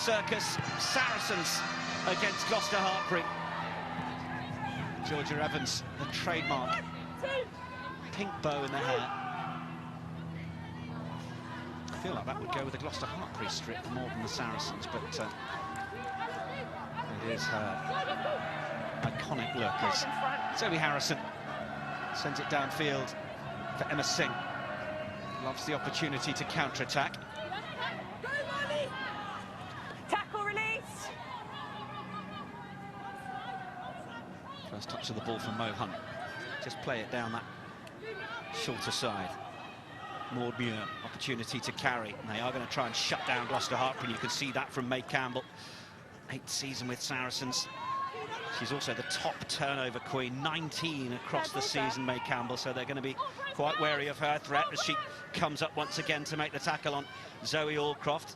circus, Saracens against Gloucester-Hartpury. Georgia Evans, the trademark pink bow in the hair. I feel like that would go with the Gloucester-Hartpury strip more than the Saracens, but it is her iconic look as Zoe Harrison sends it downfield for Emma Singh. Loves the opportunity to counter-attack. Tackle release. First touch of the ball from Mo Hunt. Just play it down that shorter side. Maud Muir, opportunity to carry. And they are going to try and shut down Gloucester-Hartpury. You can see that from May Campbell. 8th season with Saracens. She's also the top turnover queen, 19 across the season, May Campbell, so they're going to be quite wary of her threat as she comes up once again to make the tackle on Zoe Allcroft.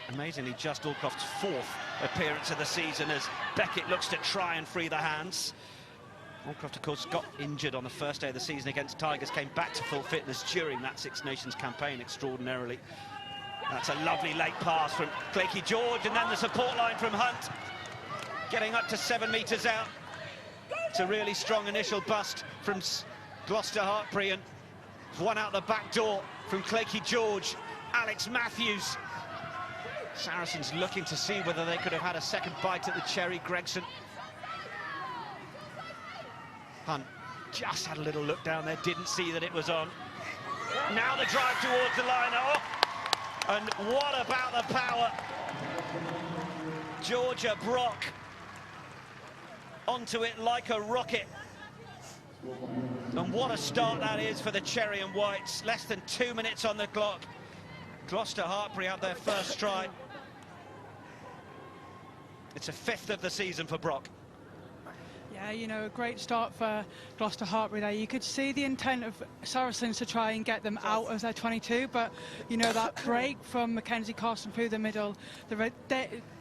Amazingly, just Allcroft's 4th appearance of the season as Beckett looks to try and free the hands. Allcroft, of course, got injured on the first day of the season against Tigers, came back to full fitness during that Six Nations campaign extraordinarily. That's a lovely late pass from Cleaky George, and then the support line from Hunt. Getting up to 7 metres out. It's a really strong initial bust from Gloucester-Hartpury, and one out the back door from Cleaky George. Alex Matthews. Saracens looking to see whether they could have had a second bite at the cherry. Gregson. Hunt just had a little look down there, didn't see that it was on. Now the drive towards the line. Oh, and what about the power? Georgia Brock onto it like a rocket. And what a start that is for the Cherry and Whites. Less than 2 minutes on the clock. Gloucester-Hartpury have their first try. It's a 5th of the season for Brock. Yeah, you know, a great start for Gloucester-Hartpury there. You could see the intent of Saracens to try and get them out of their 22, but, you know, that break from Mackenzie Carson through the middle,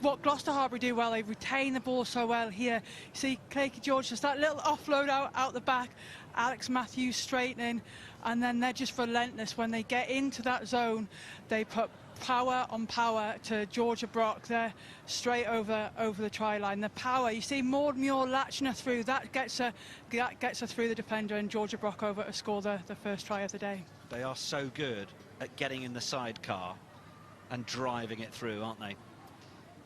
what Gloucester-Hartpury do well, they retain the ball so well here. You see Cleaky George, just that little offload out the back, Alex Matthews straightening, and then they're just relentless. When they get into that zone, they put power on power to Georgia Brock. They're straight over the try line. The power, you see Maud Muir latching her through, that gets her through the defender, and Georgia Brock over to score the first try of the day. They are so good at getting in the sidecar and driving it through, aren't they?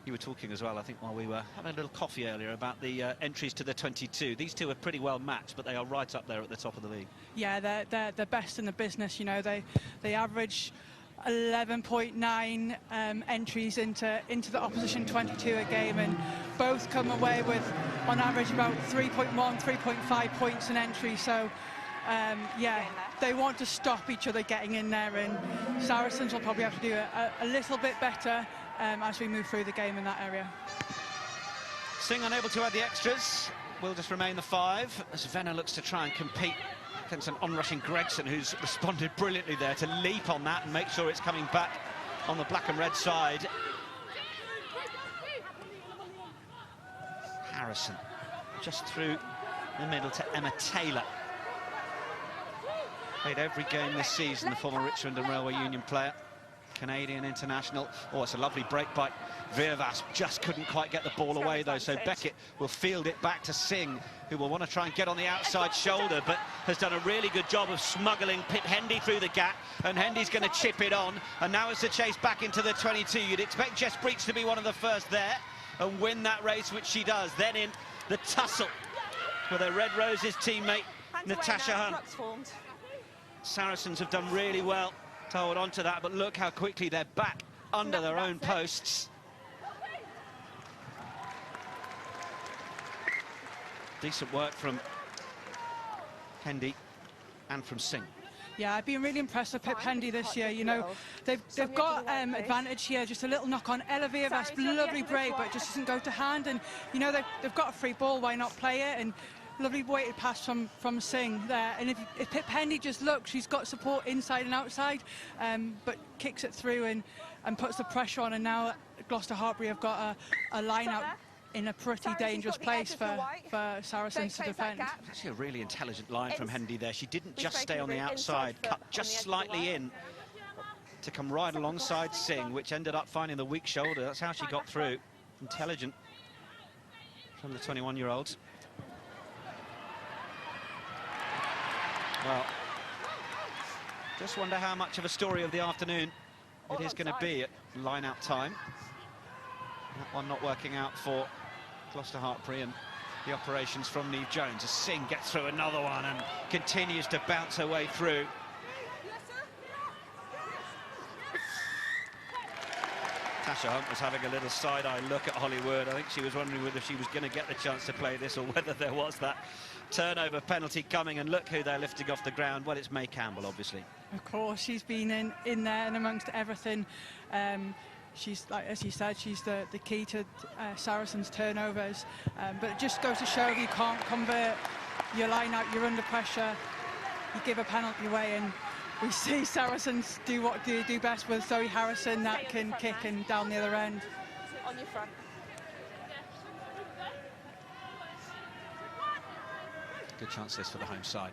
You were talking as well, I think, while we were having a little coffee earlier, about the entries to the 22. These two are pretty well matched, but they are right up there at the top of the league. Yeah, they're the best in the business. You know, they average 11.9 entries into the opposition 22 a game, and both come away with on average about 3.1, 3.5 points an entry. So yeah, they want to stop each other getting in there, and Saracens will probably have to do a little bit better as we move through the game in that area. Singh unable to add the extras, will just remain the 5 as Venner looks to try and compete against an onrushing Gregson, who's responded brilliantly there to leap on that and make sure it's coming back on the black and red side. Harrison just through the middle to Emma Taylor. Played every game this season, the former Richmond and Railway Union player. Canadian international. Oh, it's a lovely break by Virvas. Just couldn't quite get the ball away, though, so Beckett will field it back to Singh, who will want to try and get on the outside shoulder, but has done a really good job of smuggling Pip Hendy through the gap, and Hendy's going to chip it on, and now it's a chase back into the 22. You'd expect Jess Breach to be one of the first there and win that race, which she does. Then in the tussle with her Red Roses teammate, Natasha Hunt. Saracens have done really well to hold on to that, but look how quickly they're back under their own posts. Decent work from Hendy and from Singh. Yeah, I've been really impressed with Pip Hendy this year. You know, they've got advantage here, just a little knock on. Ella Virvas, lovely break, but it just doesn't go to hand. And, you know, they've got a free ball, why not play it? And lovely weighted pass from Singh there. And if Pip Hendy just looks, she's got support inside and outside, but kicks it through and puts the pressure on. And now Gloucester-Hartpury have got a line out in a pretty dangerous place for Saracens to defend. Actually a really intelligent line from Hendy there. She didn't just stay on the outside, cut just slightly in to come right alongside Singh, which ended up finding the weak shoulder. That's how she got through. Intelligent from the 21-year-olds. Well, just wonder how much of a story of the afternoon it is going to be at line-out time. That one not working out for Gloucester-Hartpury, and the operations from Neve Jones as Singh gets through another one and continues to bounce her way through. Tasha Hunt was having a little side-eye look at Hollywood. I think she was wondering whether she was going to get the chance to play this or whether there was that turnover penalty coming, and look who they're lifting off the ground. Well, it's May Campbell, obviously. Of course, she's been in there and amongst everything. She's, like as you said, she's the key to Saracens' turnovers. But it just goes to show if you can't convert your line out, you're under pressure, you give a penalty away, and we see Saracens do what they do best with Zoe Harrison, that can kick and down the other end. On your front. Good chance this for the home side.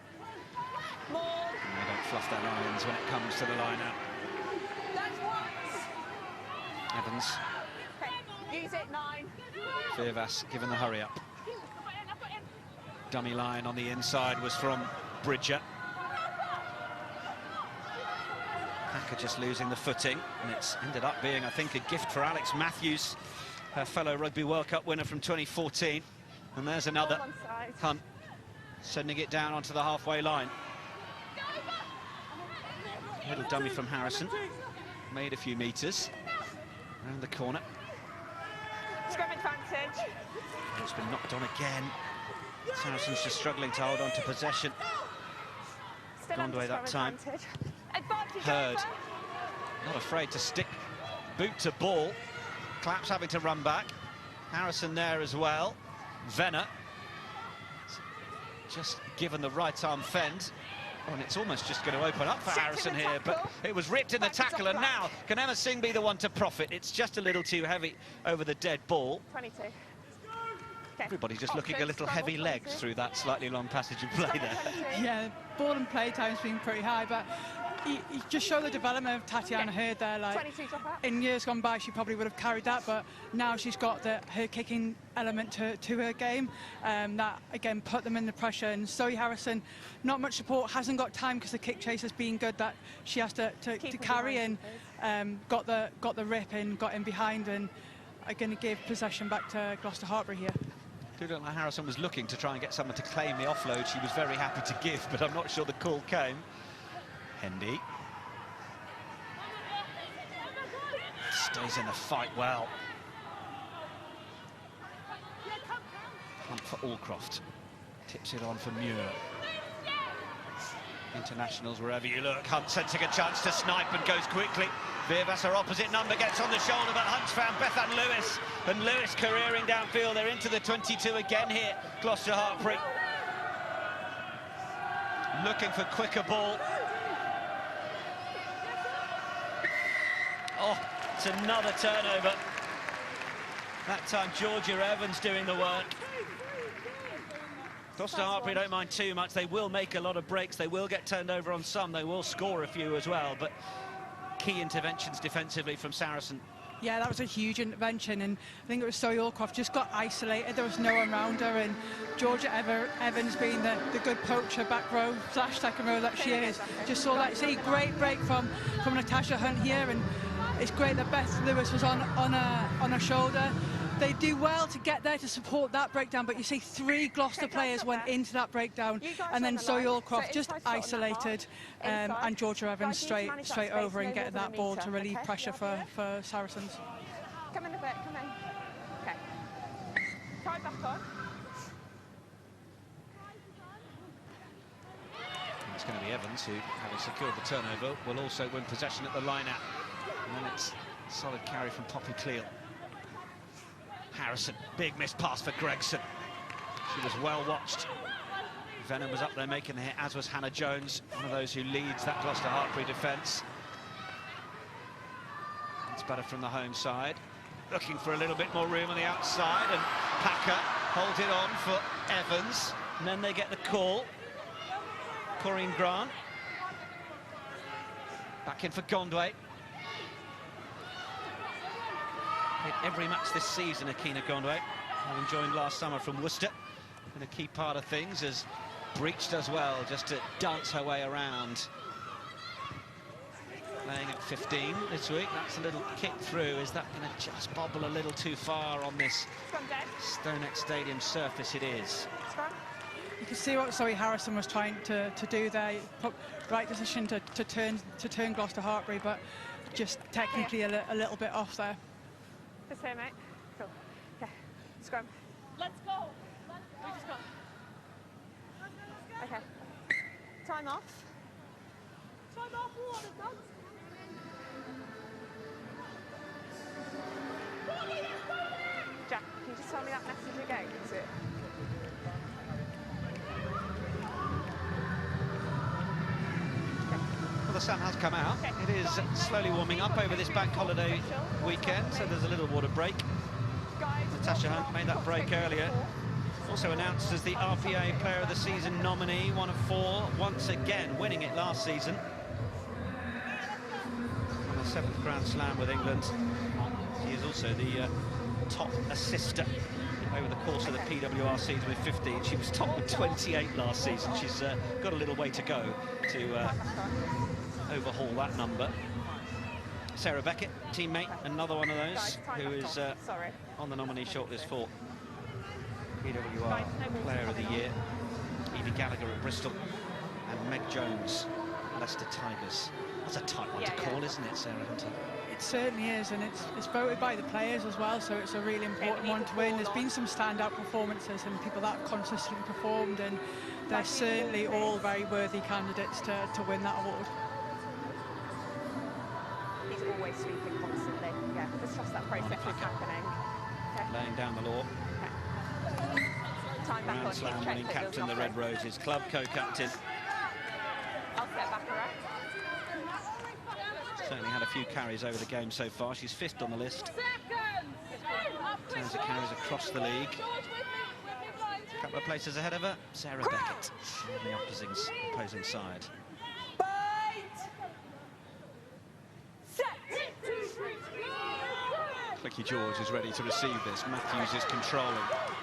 More. And they don't fluff their lines when it comes to the line out. Evans. Okay. Use it, 9. Virvas given the hurry up. Dummy line on the inside was from Bridger. Packer just losing the footing, and it's ended up being, I think, a gift for Alex Matthews, her fellow Rugby World Cup winner from 2014. And there's another Hunt sending it down onto the halfway line. Little dummy from Harrison, made a few metres around the corner. Scrum advantage. It's been knocked on again. Saracens just struggling to hold on to possession. Gone away that time. Hurd, not afraid to stick boot to ball. Claps having to run back. Harrison there as well. Venner just given the right arm fend. Oh, and it's almost just going to open up for Harrison here, but it was ripped in the tackle, and now can Emma Singh be the one to profit? It's just a little too heavy over the dead ball. 22. Everybody's just looking a little heavy legs through that slightly long passage of play there. Yeah, ball and play time's been pretty high, but you just show the development of Tatiana Hurd there. Like, in years gone by, she probably would have carried that, but now she's got her kicking element to her game. That, again, put them in the pressure. And Zoe Harrison, not much support, hasn't got time because the kick chase has been good, that she has to carry in. Got the rip in, got in behind, and are going to give possession back to Gloucester-Hartpury here. Do look like Harrison was looking to try and get someone to claim the offload. She was very happy to give, but I'm not sure the call came. Hendy stays in the fight well. Hunt for Allcroft. Tips it on for Muir. Internationals wherever you look. Hunt sensing a chance to snipe and goes quickly. Virvas, her opposite number, gets on the shoulder, but Hunt's found Bethan Lewis. And Lewis careering downfield. They're into the 22 again here, Gloucester-Hartpury. Looking for quicker ball. Oh, it's another turnover. That time Georgia Evans doing the work. Gloucester-Hartpury don't mind too much. They will make a lot of breaks. They will get turned over on some. They will score a few as well. But key interventions defensively from Saracen. Yeah, that was a huge intervention, and I think it was Zoe Allcroft just got isolated. There was no one around her, and Georgia Evans, being the good poacher, back row / second row that she is, just saw that. See, great break from Natasha Hunt here, and it's great that Beth Lewis was on her shoulder. They do well to get there to support that breakdown, but you see 3 Gloucester players went into that breakdown, and then Zoe Allcroft just isolated, and Georgia Evans straight over and getting that ball to relieve pressure for Saracens. Come in a bit, come in. Okay. Try back on. It's going to be Evans who, having secured the turnover, will also win possession at the line-out. And then it's a solid carry from Poppy Cleal. Harrison, big missed pass for Gregson. She was well watched. Venom was up there making the hit, as was Hannah Jones, one of those who leads that Gloucester-Hartpury defence. It's better from the home side. Looking for a little bit more room on the outside, and Packer holds it on for Evans. And then they get the call. Corinne Grant. Back in for Gondway. hit every match this season, Akina Gondwe, having joined last summer from Worcester. And a key part of things as Breach does well, just to dance her way around. Playing at 15 this week. That's a little kick through. Is that going to just bobble a little too far on this Stonex Stadium surface? It is. You can see what Zoe Harrison was trying to do there. Right decision to turn Gloucester-Hartpury, but just technically a little bit off there. Just here, mate. Cool. Okay. Scrum. Let's go. We just got. Okay. Time off. Time off. Water, dogs. Jack, can you just tell me that message again? Is it? Well, the sun has come out. It is slowly warming up over this bank holiday weekend, so there's a little water break. Natasha Hunt made that break earlier. Also announced as the RPA Player of the Season nominee, one of 4, once again winning it last season. On the 7th Grand Slam with England. She is also the top assister over the course of the PWR season with 15. She was top with 28 last season. She's got a little way to go to overhaul that number. Sarah Beckett, teammate, another one of those who is on the nominee shortlist for PWR Player of the Year. Evie Gallagher at Bristol and Meg Jones, Leicester Tigers. That's a tight one to call, isn't it, Sarah Hunter? It certainly is, and it's voted by the players as well, so it's a really important one to win. There's been some standout performances and people that have consistently performed, and they're certainly all very worthy candidates to win that award. He's always sweeping constantly. Yeah, just trust that process is happening. Okay. Laying down the law. Okay. Time back on. Grand Slam winning captain, the Red Roses, club co-captain. I'll set back her up. Certainly had a few carries over the game so far. She's 5th on the list. In terms of carries across the league. A couple of places ahead of her, Sarah Beckett on the opposing side. Clicky George is ready to receive this. Matthews is controlling.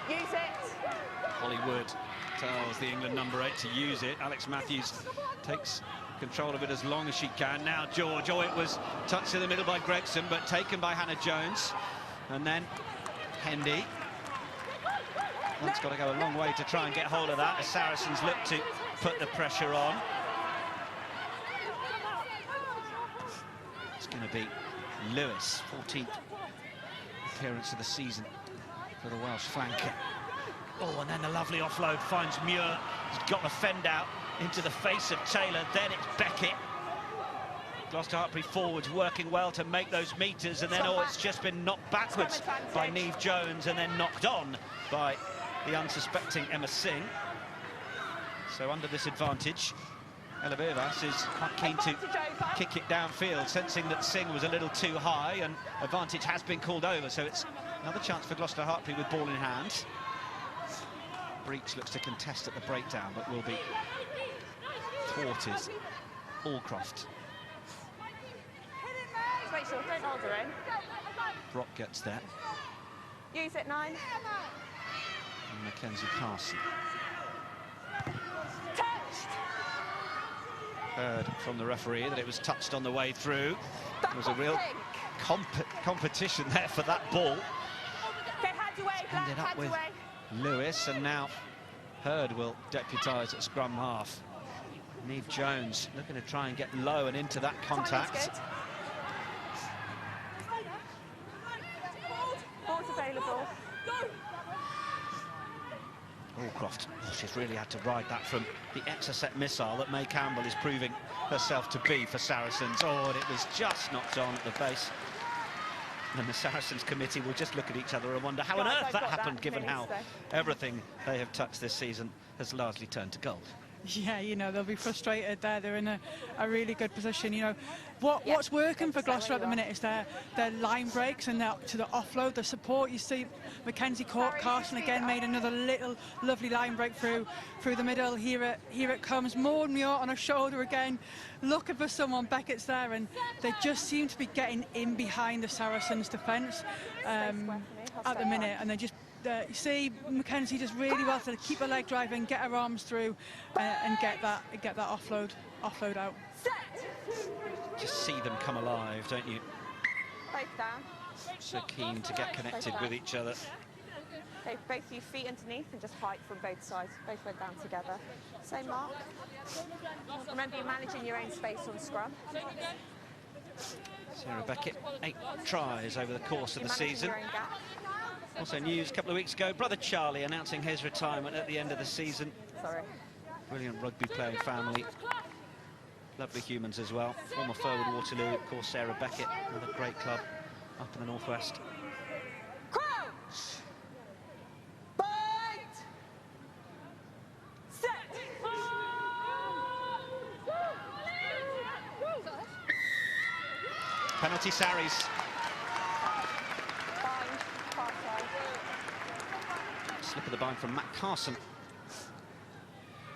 Use it. Holly Wood tells the England number 8 to use it. Alex Matthews takes control of it as long as she can. Now George, it was touched in the middle by Gregson, but taken by Hannah Jones. And then Hendy. That's got to go a long way to try and get hold of that as Saracens look to put the pressure on. It's going to be Lewis, 14th appearance of the season for the Welsh flanker. Oh, and then the lovely offload finds Muir. He's got the fend out into the face of Taylor. Then it's Beckett. Gloucester-Hartpury forwards working well to make those meters, and then it's just been knocked backwards by Neve Jones and then knocked on by the unsuspecting Emma Singh. So under this advantage, Ella Vivas is quite keen to kick it downfield, sensing that Singh was a little too high, and advantage has been called over, so it's another chance for Gloucester-Hartpury with ball in hand. Breach looks to contest at the breakdown, but will be thwarted. Allcroft. Rachel, don't hold her in. Brock gets there. Use it, 9. And Mackenzie Carson. Touched. Heard from the referee that it was touched on the way through. There was a real competition there for that ball. Okay, hands away, Black, Ended up hands with away. Lewis, and now Heard will deputise at scrum half. Neve Jones looking to try and get low and into that contact. Ball's available. Allcroft, she's really had to ride that from the Exocet missile that May Campbell is proving herself to be for Saracens. Oh, and it was just knocked on at the base. And the Saracens committee will just look at each other and wonder how on earth that happened, given how everything they have touched this season has largely turned to gold. Yeah, you know, they'll be frustrated there. They're in a really good position. You know, What's working for Gloucester at the minute is their line breaks and to the offload, the support. You see Mackenzie Carson again made another little lovely line break through the middle. Here it comes. Maud Muir on her shoulder again, looking for someone. Beckett's there, and they just seem to be getting in behind the Saracens' defence at the minute, and they just. You see Mackenzie does really well to keep her leg driving, get her arms through, and get that offload out. Just see them come alive, don't you? Both down. So keen to get connected with each other. Okay, both you feet underneath and just height from both sides. Both went down together. Same mark. Remember, you're managing your own space on scrum. Sarah Beckett, 8 tries over the course of the season. Also news a couple of weeks ago, brother Charlie announcing his retirement at the end of the season. Sorry. Brilliant rugby playing family. Lovely humans as well. Former forward Waterloo, of course, Sarah Beckett, another great club up in the northwest. Crouch! Bite! Set! Penalty Sarries. Slip of the bind from Matt Carson.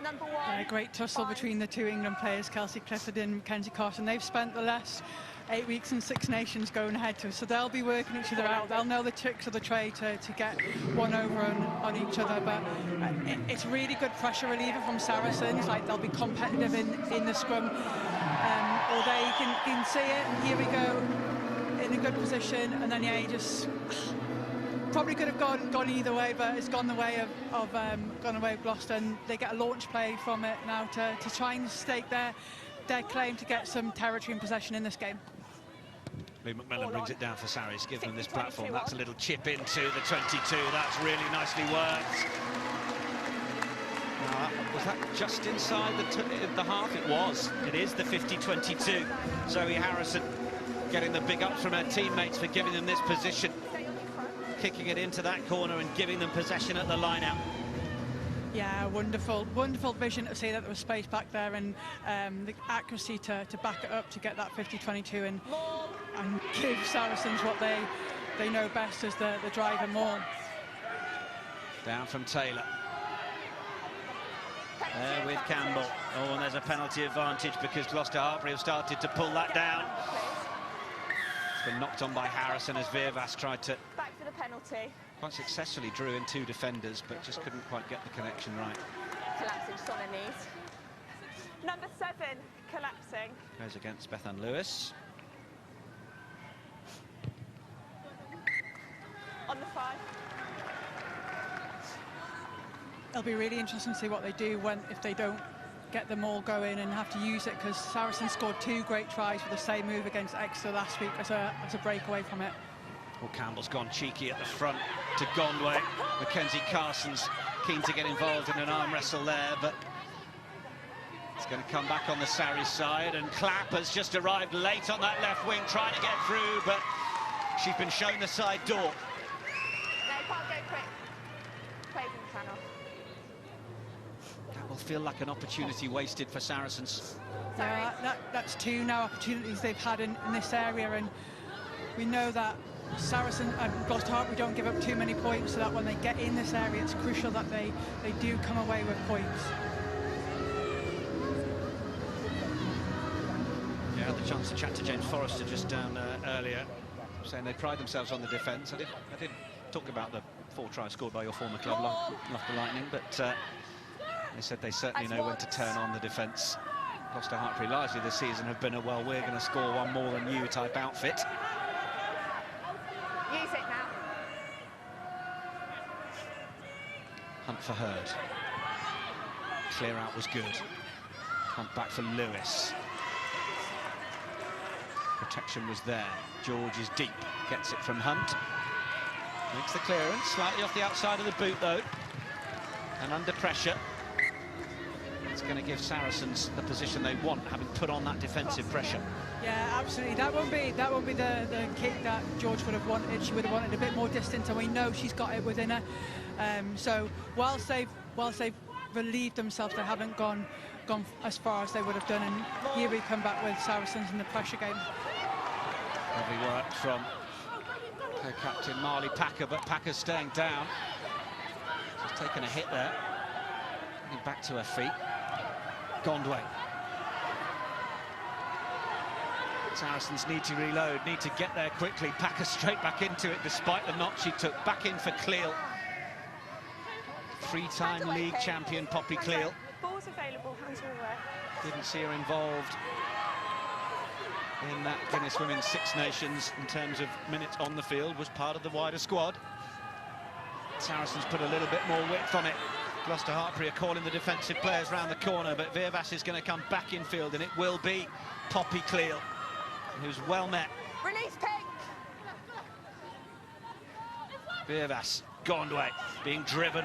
Number 1. A great tussle between the two England players, Kelsey Clifford and Mackenzie Carson. They've spent the last 8 weeks in Six Nations going ahead to us, so they'll be working each other out. They'll know the tricks of the trade to get one over on each other, but it's really good pressure reliever from Saracens. Like, they'll be competitive in the scrum, or they can see it. Here we go, in a good position, and then yeah, he just probably could have gone either way, but it's gone the way of Gloucester, and they get a launch play from it now to try and stake their claim to get some territory and possession in this game. Lee McMillan brings it down for Sarries, gives them this platform. That's a little chip into the 22. That's really nicely worked. Was that just inside the half? It was. It is the 50-22. Zoe Harrison getting the big ups from her teammates for giving them this position. Kicking it into that corner and giving them possession at the line-out. Yeah, wonderful vision to see that there was space back there, and the accuracy to back it up to get that 50-22 and give Saracens what they know best as the drive and more. Down from Taylor. There with Campbell. Oh, and there's a penalty advantage because Gloucester-Hartpury have started to pull that down. It's been knocked on by Harrison as Virvas tried to... Back for the penalty. Quite successfully drew in 2 defenders, but just couldn't quite get the connection right. Collapsing just on her knees. Number 7, collapsing. Goes against Bethan Lewis. On the 5. It'll be really interesting to see what they do if they don't get them all going and have to use it, because Saracens scored 2 great tries with the same move against Exeter last week as a breakaway from it. Well, Campbell's gone cheeky at the front to Gondway. Mackenzie Carson's keen to get involved in an arm wrestle there, but it's going to come back on the Sarries side, and Clapp has just arrived late on that left wing, trying to get through, but she's been shown the side door. No, can't go quick. Closing the channel. That will feel like an opportunity wasted for Saracens. Yeah, that's 2 now opportunities they've had in this area, and we know that Saracens and Gloucester-Hartpury don't give up too many points, so that when they get in this area, it's crucial that they do come away with points. Yeah, I had the chance to chat to James Forrester just down earlier, saying they pride themselves on the defence. I did talk about the 4 tries scored by your former club, Loughborough Lightning, but they said they certainly know when to turn on the defence. Gloucester-Hartpury largely this season have been a, well, we're going to score 1 more than you type outfit. Use it now. Hunt for Hurd. Clear out was good. Hunt back for Lewis. Protection was there. George is deep. Gets it from Hunt. Makes the clearance. Slightly off the outside of the boot, though. And under pressure. It's going to give Saracens the position they want, having put on that defensive pressure. Yeah, absolutely. That won't be the kick that George would have wanted. She would have wanted a bit more distance, and we know she's got it within her. So whilst they've relieved themselves, they haven't gone gone as far as they would have done, and here we come back with Saracens in the pressure game. Lovely work from co-captain Marley Packer, but Packer's staying down. She's taken a hit there. Getting back to her feet. Gondway. Saracens need to reload, need to get there quickly. Packer straight back into it, despite the knock she took. Back in for Cleal. Three-time league champion Poppy Cleal. Ball's available, hands are away. Didn't see her involved in that Guinness Women's Six Nations in terms of minutes on the field, was part of the wider squad. Saracens put a little bit more width on it. Gloucester-Hartpury are calling the defensive players round the corner, but Veervas is going to come back in field, and it will be Poppy Cleal, who's well met. Release Pink! Veervas, Gondway, being driven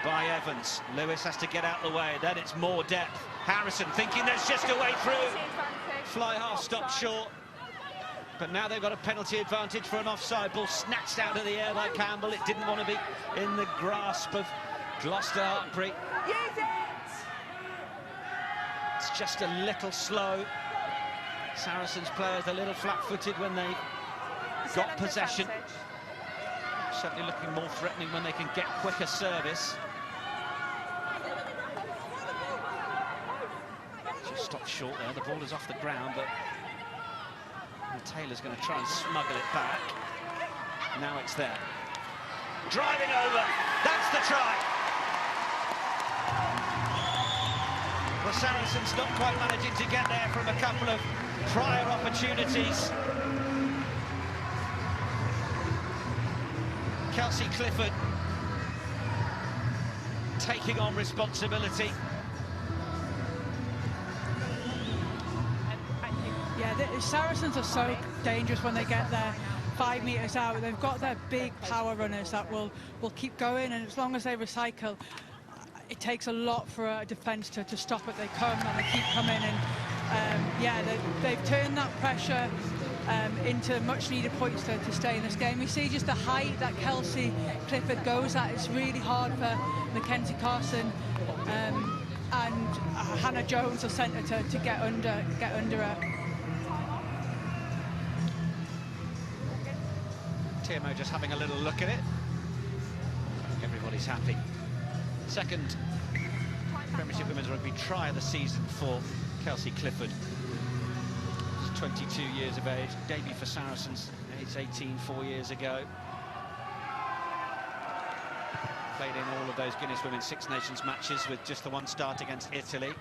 by Evans. Lewis has to get out the way, then it's more depth. Harrison thinking there's just a way through. Fly half stopped short, but now they've got a penalty advantage for an offside ball snatched out of the air by Campbell. It didn't want to be in the grasp of Gloucester-Hartpury. It's just a little slow. Saracens players a little flat-footed when they got possession. Certainly looking more threatening when they can get quicker service. Just stopped short there. The ball is off the ground, but Taylor's going to try and smuggle it back. Now it's there. Driving over. That's the try. The Saracens not quite managing to get there from a couple of prior opportunities. Kelsey Clifford taking on responsibility. Yeah, the Saracens are so dangerous when they get there 5 metres out. They've got their big power runners that will keep going, and as long as they recycle, it takes a lot for a defence to stop it. They come and they keep coming, and yeah, they've turned that pressure into much needed points to stay in this game. We see just the height that Kelsey Clifford goes at. It's really hard for Mackenzie Carson and Hannah Jones, the centre, to get under her. TMO just having a little look at it. Everybody's happy. Second Premiership Women's Rugby try of the season for Kelsey Clifford. She's 22 years of age, debut for Saracens, age 18 4 years ago. Played in all of those Guinness Women's Six Nations matches with just the one start against Italy.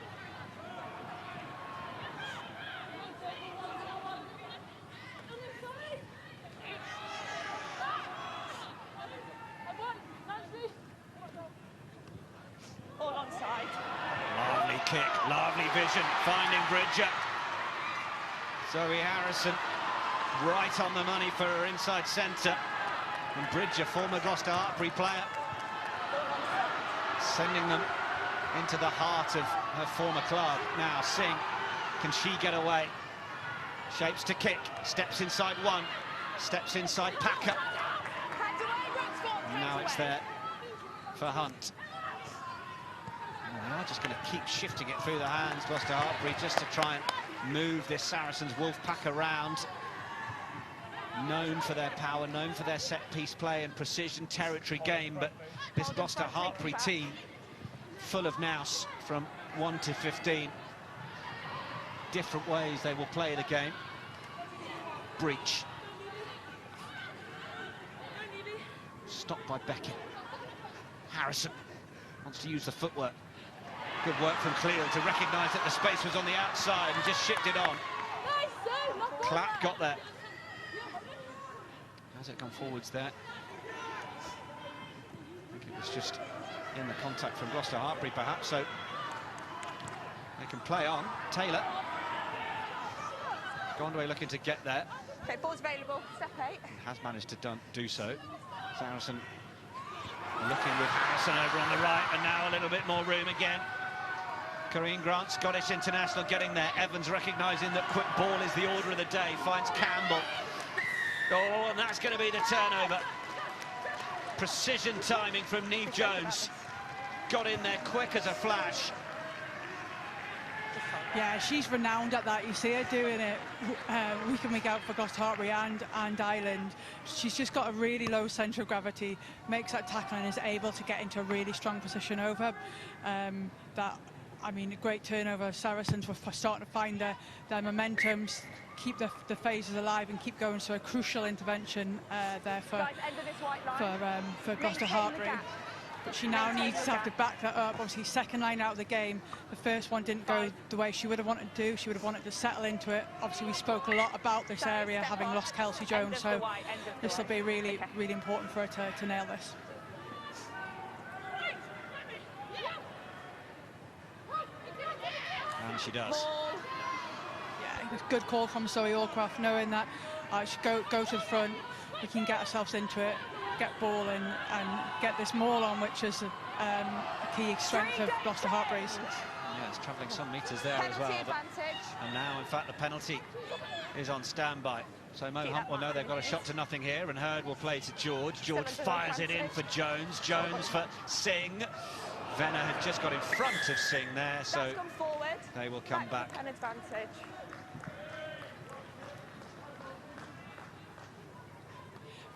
Lovely vision, finding Bridger. Zoe Harrison right on the money for her inside centre. And Bridger, former Gloucester-Hartpury player, sending them into the heart of her former club. Now Singh, can she get away? Shapes to kick, steps inside one, steps inside Packer. And now it's there for Hunt. They are just going to keep shifting it through the hands, Gloucester-Hartpury, just to try and move this Saracens Wolf pack around. Known for their power, known for their set-piece play and precision territory game, but this Gloucester-Hartpury team, full of nous from 1 to 15. Different ways they will play the game. Breach. Stopped by Beckett. Harrison wants to use the footwork. Good work from Cleal to recognise that the space was on the outside and just shipped it on. Clapp got there. Has it gone forwards there? I think it was just in the contact from Gloucester-Hartpury perhaps, so they can play on. Taylor. Gondway looking to get there. Okay, ball's available, step 8. Has managed to do so. Saracen looking with Harrison over on the right, and now a little bit more room again. Corinne Grant, Scottish international, getting there. Evans recognising that quick ball is the order of the day, finds Campbell. Oh, and that's going to be the turnover. Precision timing from Neve Jones. Got in there quick as a flash. Yeah, she's renowned at that. You see her doing it week in, week out for Gloucester-Hartpury and Ireland. She's just got a really low centre of gravity, makes that tackle and is able to get into a really strong position over that. I mean, a great turnover. Saracens were starting to find their momentum, keep the phases alive and keep going. So a crucial intervention there for Gloucester-Hartpury. But she now needs to have to back that up. Obviously, second line out of the game. The first one didn't go the way she would have wanted to do. She would have wanted to settle into it. Obviously, we spoke a lot about this area, having lost Kelsey Jones, so this will be really, really important for her to nail this. And she does. Yeah, good call from Zoe Allcraft, knowing that she go to the front, we can get ourselves into it, get ball in and get this maul on, which is a key strength of Gloucester-Hartpury's. Yeah, it's travelling some metres there as well. And now, in fact, the penalty is on standby. So Mo Hunt will know they've got a shot to nothing here, and Hurd will play to George. George fires it in for Jones. Jones for Singh. Venner had just got in front of Singh there, so they will come back. An advantage.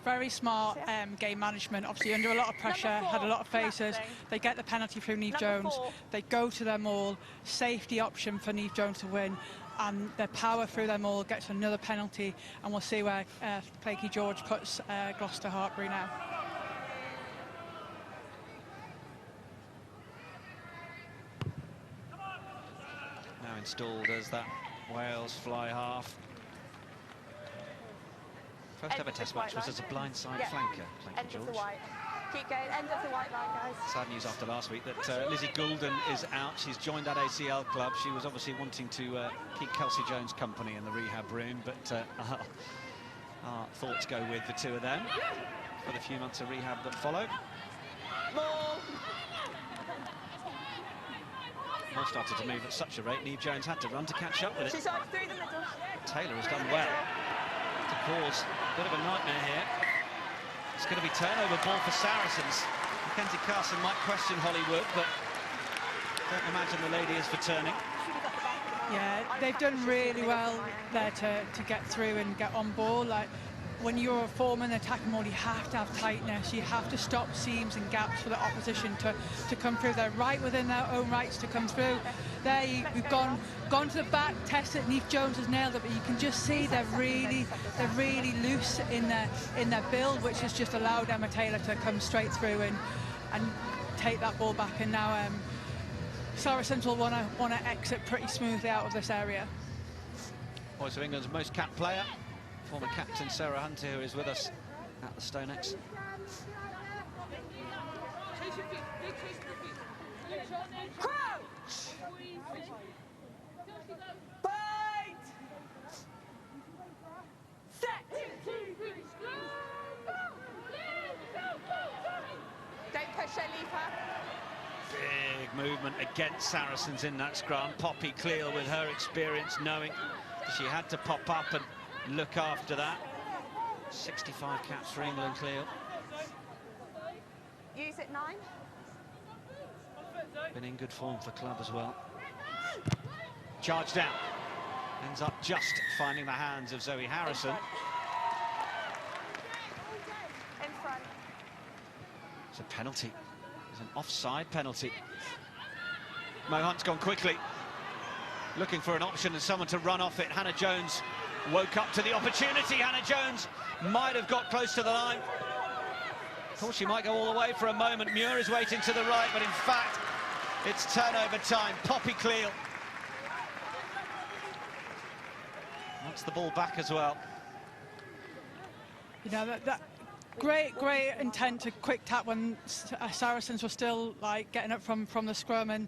Very smart game management, obviously under a lot of pressure, had a lot of faces. They get the penalty through Neve Jones. They go to their maul, safety option for Neve Jones to win, and their power through their maul gets another penalty, and we'll see where Flaky George puts Gloucester-Hartpury now. Now installed as that Wales fly half. First ever test match was as a blindside flanker. Thank you, George. Keep going, end of the white line, guys. Sad news after last week that Lizzie Goulden is out. She's joined that ACL club. She was obviously wanting to keep Kelsey Jones company in the rehab room, but our thoughts go with the two of them for the few months of rehab that follow. Ball started to move at such a rate, Neve Jones had to run to catch up with it. She's through the middle. Taylor has done well to cause a bit of a nightmare here. It's going to be turnover ball for Saracens. Mackenzie Carson might question Hollywood, but don't imagine the lady is for turning. Yeah, they've done really well there to get through and get on ball. Like, when you're a foreman attacking ball, you have to have tightness. You have to stop seams and gaps for the opposition to come through. They're right within their own rights to come through. There, we've gone to the back, tested. Neve Jones has nailed it, but you can just see they're really loose in their build, which has just allowed Emma Taylor to come straight through and take that ball back. And now Saracens will want to exit pretty smoothly out of this area. Voice of England's most capped player, former captain Sarah Hunter, who is with us at the StoneX. Crouch! Fight! Set! Don't push her, leave her. Big movement against Saracens in that scrum. Poppy Cleal, with her experience, knowing she had to pop up and look after that. 65 caps for England, Cleal. Use it 9. Been in good form for club as well. Charge down. Ends up just finding the hands of Zoe Harrison. In front. It's a penalty. It's an offside penalty. Mo Hunt's gone quickly, looking for an option and someone to run off it. Hannah Jones woke up to the opportunity. Hannah Jones might have got close to the line. Thought she might go all the way for a moment. Muir is waiting to the right, but in fact, it's turnover time. Poppy Cleal wants the ball back as well. You know, that great intent to quick tap when Saracens were still like getting up from the scrum, and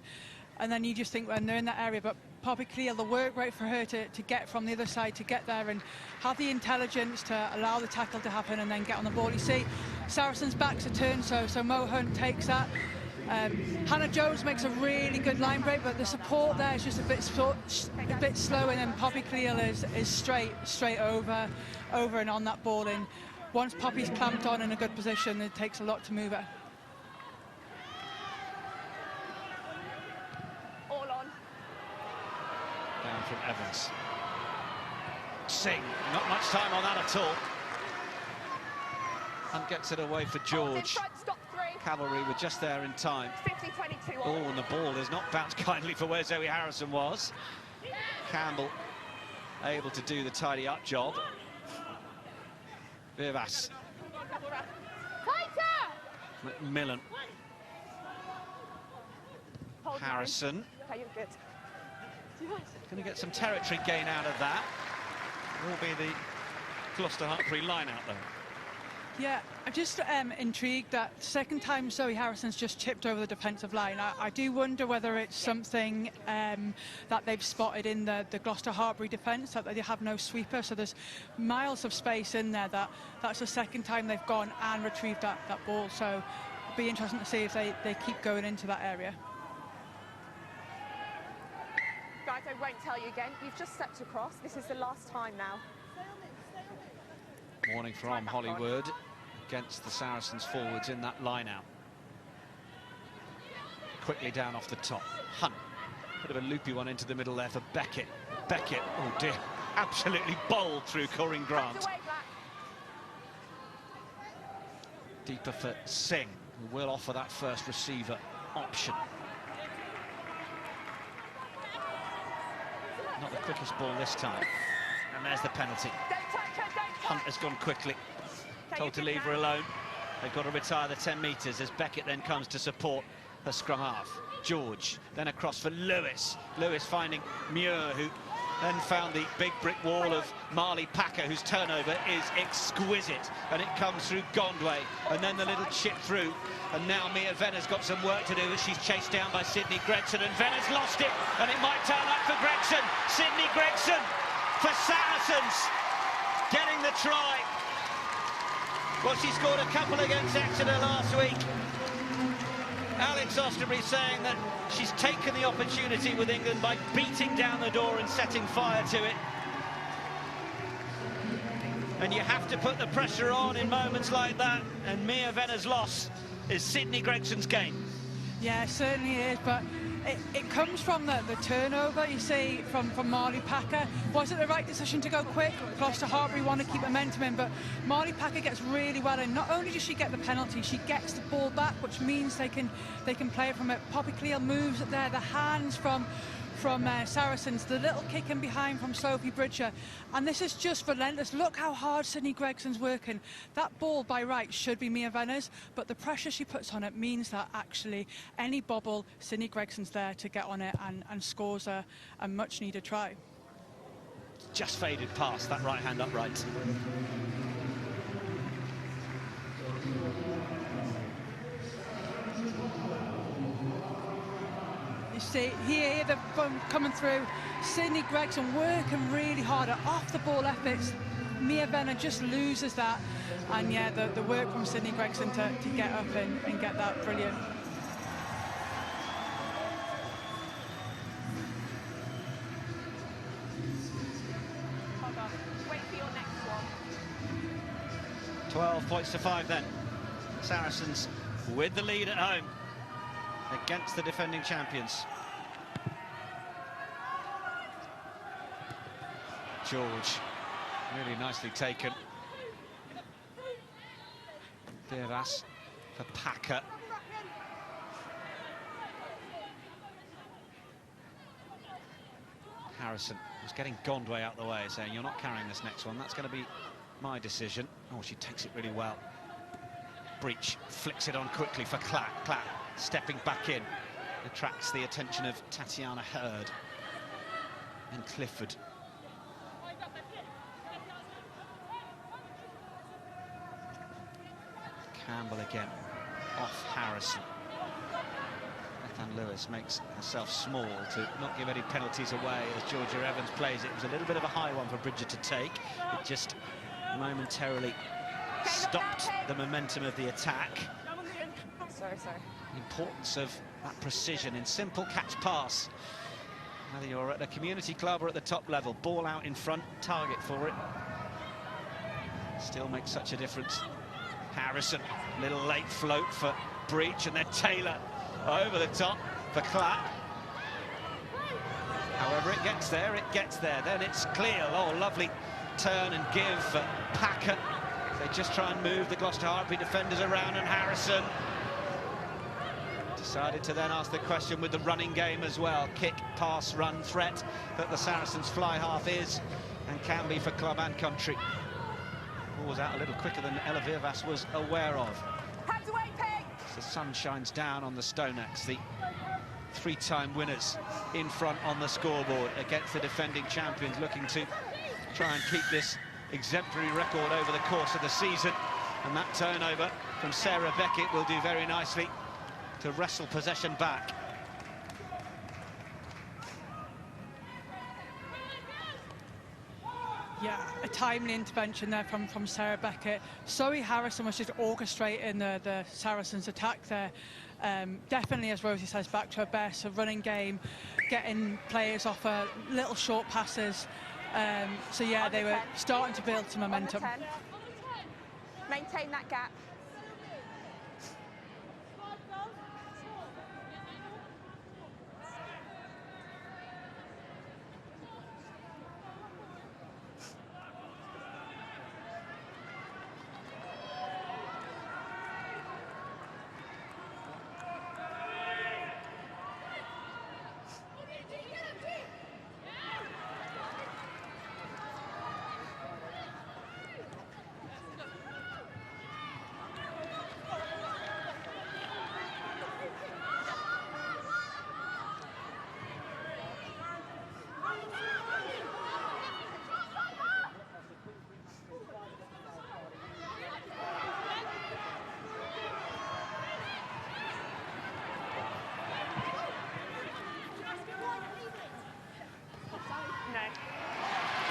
then you just think when they're in that area. But Poppy Cleal, the work rate for her to get from the other side, to get there and have the intelligence to allow the tackle to happen and then get on the ball. You see, Saracens' back's a turn, so Mo Hunt takes that. Hannah Jones makes a really good line break, but the support there is just a bit slow, and then Poppy Cleal is straight over and on that ball. And once Poppy's clamped on in a good position, it takes a lot to move her. All on. from Evans. Singh, not much time on that at all. And gets it away for George. Cavalry were just there in time. 50-22. Oh, and the ball does not bounce kindly for where Zoe Harrison was. Campbell able to do the tidy-up job. Vivas. McMillan. Harrison. Okay, you're good. Going to get some territory gain out of that. Will be the Gloucester-Hartpury line-out, though. Yeah, I'm just intrigued that second time Zoe Harrison's just chipped over the defensive line. I do wonder whether it's something that they've spotted in the Gloucester-Hartpury defence, that they have no sweeper, so there's miles of space in there. That's the second time they've gone and retrieved that ball, so it'll be interesting to see if they keep going into that area. Guys, I won't tell you again. You've just stepped across. This is the last time now. Warning from Hollywood against the Saracens forwards in that line-out. Quickly down off the top. Hunt. Bit of a loopy one into the middle there for Beckett. Beckett, oh dear, absolutely bowled through Corinne Grant. Deeper for Singh, who will offer that first receiver option. Not the quickest ball this time. And there's the penalty. Hunt has gone quickly. Told to leave her alone. They've got to retire the 10 metres as Beckett then comes to support her scrum half. George, then across for Lewis. Lewis finding Muir, who then found the big brick wall of Marley Packer, whose turnover is exquisite. And it comes through Gondway. And then the little chip through. And now Mia Venner's got some work to do as she's chased down by Sydney Gregson. And Venner's lost it. And it might turn up for Gregson. Sydney Gregson for Saracens. Getting the try. Well, she scored a couple against Exeter last week. Alex Osterbury saying that she's taken the opportunity with England by beating down the door and setting fire to it. And you have to put the pressure on in moments like that. And Mia Venner's loss is Sydney Gregson's gain. Yeah, it certainly is, but it comes from the turnover, you see, from Marley Packer. Was it the right decision to go quick? Gloucester-Hartpury want to keep momentum in, but Marley Packer gets really well in. Not only does she get the penalty, she gets the ball back, which means they can play it from it. Poppy Clear moves it there, the hands from Saracens, the little kick in behind from Sophie Bridger, and this is just relentless. Look how hard Sydney Gregson's working. That ball by right should be Mia Venner's, but the pressure she puts on it means that actually any bobble, Sydney Gregson's there to get on it and scores a much needed try. Just faded past that right hand upright. See here they're coming through. Sydney Gregson working really hard at off the ball efforts. Mia Venner just loses that, and yeah, the work from Sydney Gregson to get up and get that brilliant. Hold on, wait for your next one. 12 points to 5 then. Saracens with the lead at home against the defending champions. George, really nicely taken. Vivas for Packer. Harrison was getting Gondway out the way, saying, "You're not carrying this next one. That's going to be my decision." Oh, she takes it really well. Breach flicks it on quickly for Clapp. Clapp stepping back in. Attracts the attention of Tatiana Hurd and Clifford. Campbell again, off Harrison. Nathan Lewis makes herself small to not give any penalties away as Georgia Evans plays it. It was a little bit of a high one for Bridger to take. It just momentarily stopped the momentum of the attack. Sorry. The importance of that precision in simple catch pass. Whether you're at a community club or at the top level, ball out in front, target for it. Still makes such a difference. Harrison, little late float for Breach, and then Taylor over the top for Clapp. However, it gets there, then it's clear. Oh, lovely turn and give for Packer. They just try and move the Gloucester-Hartpury defenders around, and Harrison decided to then ask the question with the running game as well. Kick, pass, run, threat that the Saracens fly half is and can be for club and country. Ball was out a little quicker than Ella Virvas was aware of. Hands away, Peg! As the sun shines down on the Stonaks, the three-time winners in front on the scoreboard against the defending champions, looking to try and keep this exemplary record over the course of the season. And that turnover from Sarah Beckett will do very nicely to wrestle possession back. Yeah, a timely intervention there from Sarah Beckett. Zoe Harrison was just orchestrating the Saracens' attack there. Definitely, as Rosie says, back to her best, a running game, getting players off little short passes. So yeah, they were starting to build some momentum. Maintain that gap.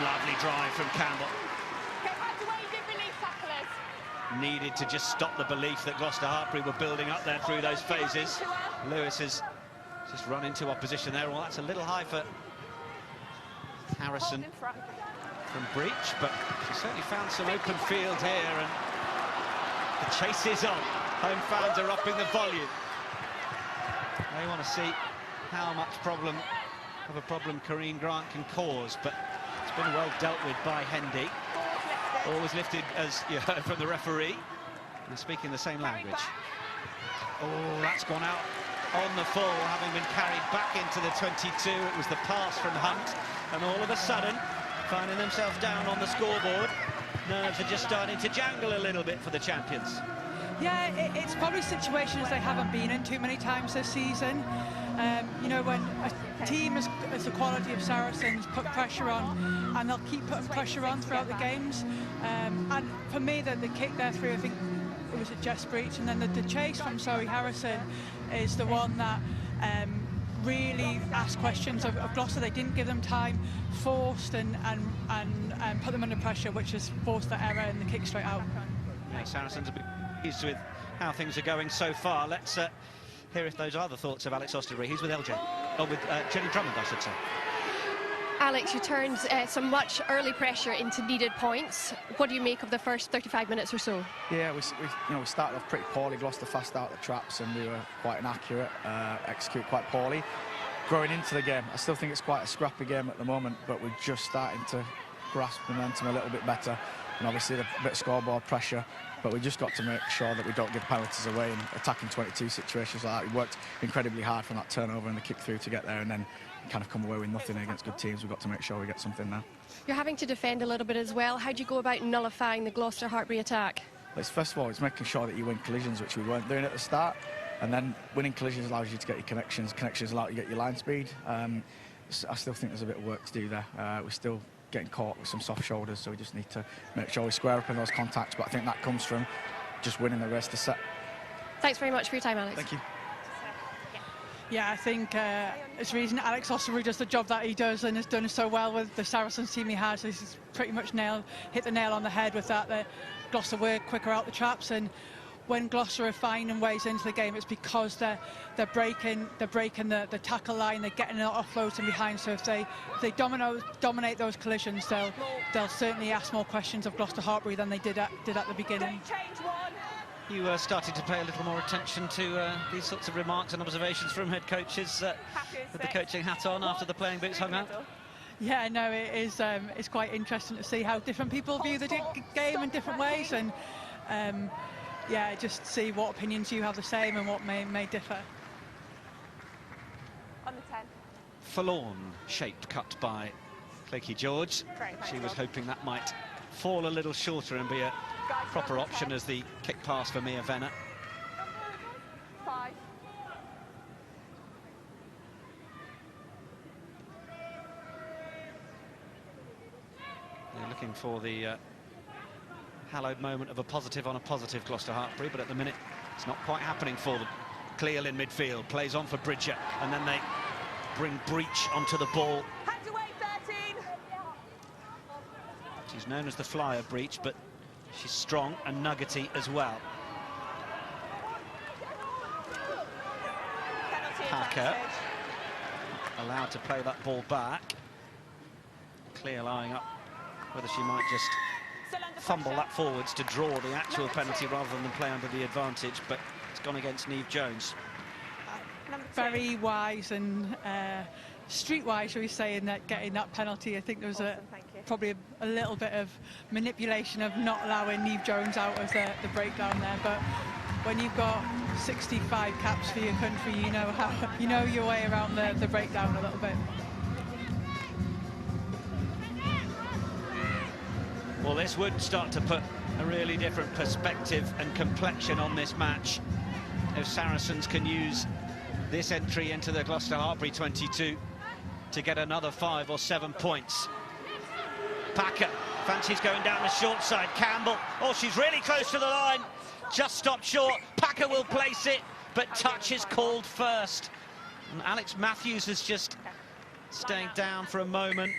Lovely drive from Campbell. Needed to just stop the belief that Gloucester-Hartpury were building up there through those phases. Lewis has just run into opposition there. Well, that's a little high for Harrison from Breach, but she certainly found some open field here, and the chase is on. Home fans are upping the volume. They want to see how much of a problem Corinne Grant can cause, but it's been well dealt with by Hendy. Always lifted, as you heard from the referee. They're speaking the same language. Oh, that's gone out on the full, having been carried back into the 22. It was the pass from Hunt, and all of a sudden, finding themselves down on the scoreboard, nerves are just starting to jangle a little bit for the champions. Yeah, it's probably situations they haven't been in too many times this season. You know, when a team as the quality of Saracens put pressure on, and they'll keep putting pressure on throughout the games. And for me, the kick there through, I think it was at Jess Breach, and then the chase from Zoe Harrison is the one that really asked questions of Gloucester. They didn't give them time, forced and put them under pressure, which has forced the error and the kick straight out. Yeah, Saracens are pleased with how things are going so far. Let's hear if those are the thoughts of Alex Osterbury. He's with LJ, or with Jenny Drummond, I should say. Alex, you turned some much early pressure into needed points. What do you make of the first 35 minutes or so? Yeah, we started off pretty poorly. Gloucester fast out the traps, and we were quite inaccurate, execute quite poorly. Growing into the game, I still think it's quite a scrappy game at the moment, but we're just starting to grasp momentum a little bit better. And obviously a bit of scoreboard pressure, but we just got to make sure that we don't give penalties away in attacking 22 situations like that. We worked incredibly hard from that turnover and the kick through to get there, and then kind of come away with nothing against good teams. We've got to make sure we get something now. You're having to defend a little bit as well. How do you go about nullifying the Gloucester-Hartpury attack? First of all, it's making sure that you win collisions, which we weren't doing at the start, and then winning collisions allows you to get your connections. Connections allow you to get your line speed. I still think there's a bit of work to do there. We're still getting caught with some soft shoulders, so we just need to make sure we square up in those contacts, but I think that comes from just winning the rest of the set. Thanks very much for your time, Alex. Thank you. Yeah, I think it's the reason Alex Osterbury does the job that he does and has done so well with the Saracens team he has. He's pretty much hit the nail on the head with that. The Gloucester were quicker out the traps, and when Gloucester are finding ways into the game, it's because they're breaking the tackle line, they're getting offloads in behind. So if they dominate those collisions, they'll certainly ask more questions of Gloucester-Hartpury than they did at the beginning. Don't change one. You started to pay a little more attention to these sorts of remarks and observations from head coaches with the coaching hat on after the playing boots hung up? Yeah, no, it is. It's quite interesting to see how different people view the game in different ways, and yeah, just see what opinions you have the same and what may differ. On the 10. Forlorn shape cut by Cleaky George. She was hoping that might fall a little shorter and be a proper option as the kick pass for Mia Venner. 5. They're looking for the hallowed moment of a positive on a positive Gloucester-Hartpury, but at the minute it's not quite happening for them. Cleal in midfield, plays on for Bridger, and then they bring Breach onto the ball. Hands away, 13. She's known as the flyer, Breach, but she's strong and nuggety as well. Packer allowed to play that ball back. Clear eyeing up whether she might just fumble that forwards to draw the actual penalty rather than play under the advantage, but it's gone against Niamh Jones. Very wise and streetwise, shall we say, in that getting that penalty. I think there was probably a little bit of manipulation of not allowing Niamh Jones out of the breakdown there, but when you've got 65 caps for your country, you know your way around the breakdown a little bit. Well, this would start to put a really different perspective and complexion on this match if Saracens can use this entry into the Gloucester-Hartpury 22 to get another 5 or 7 points. Packer fancies going down the short side. Campbell, oh, she's really close to the line, just stopped short. Packer will place it, but touch is called first. And Alex Matthews is just staying down for a moment.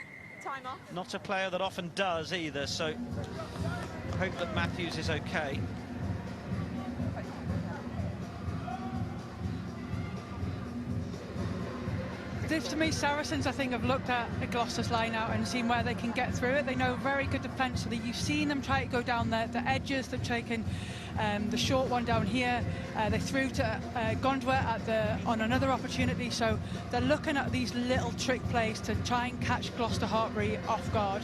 Time off. Not a player that often does either, so hope that Matthews is okay. To me, Saracens, I think, have looked at Gloucester's line out and seen where they can get through it. They know very good defence, so that you've seen them try to go down the edges. They've taken the short one down here. They threw to Gondwa on another opportunity, so they're looking at these little trick plays to try and catch Gloucester-Hartpury off guard.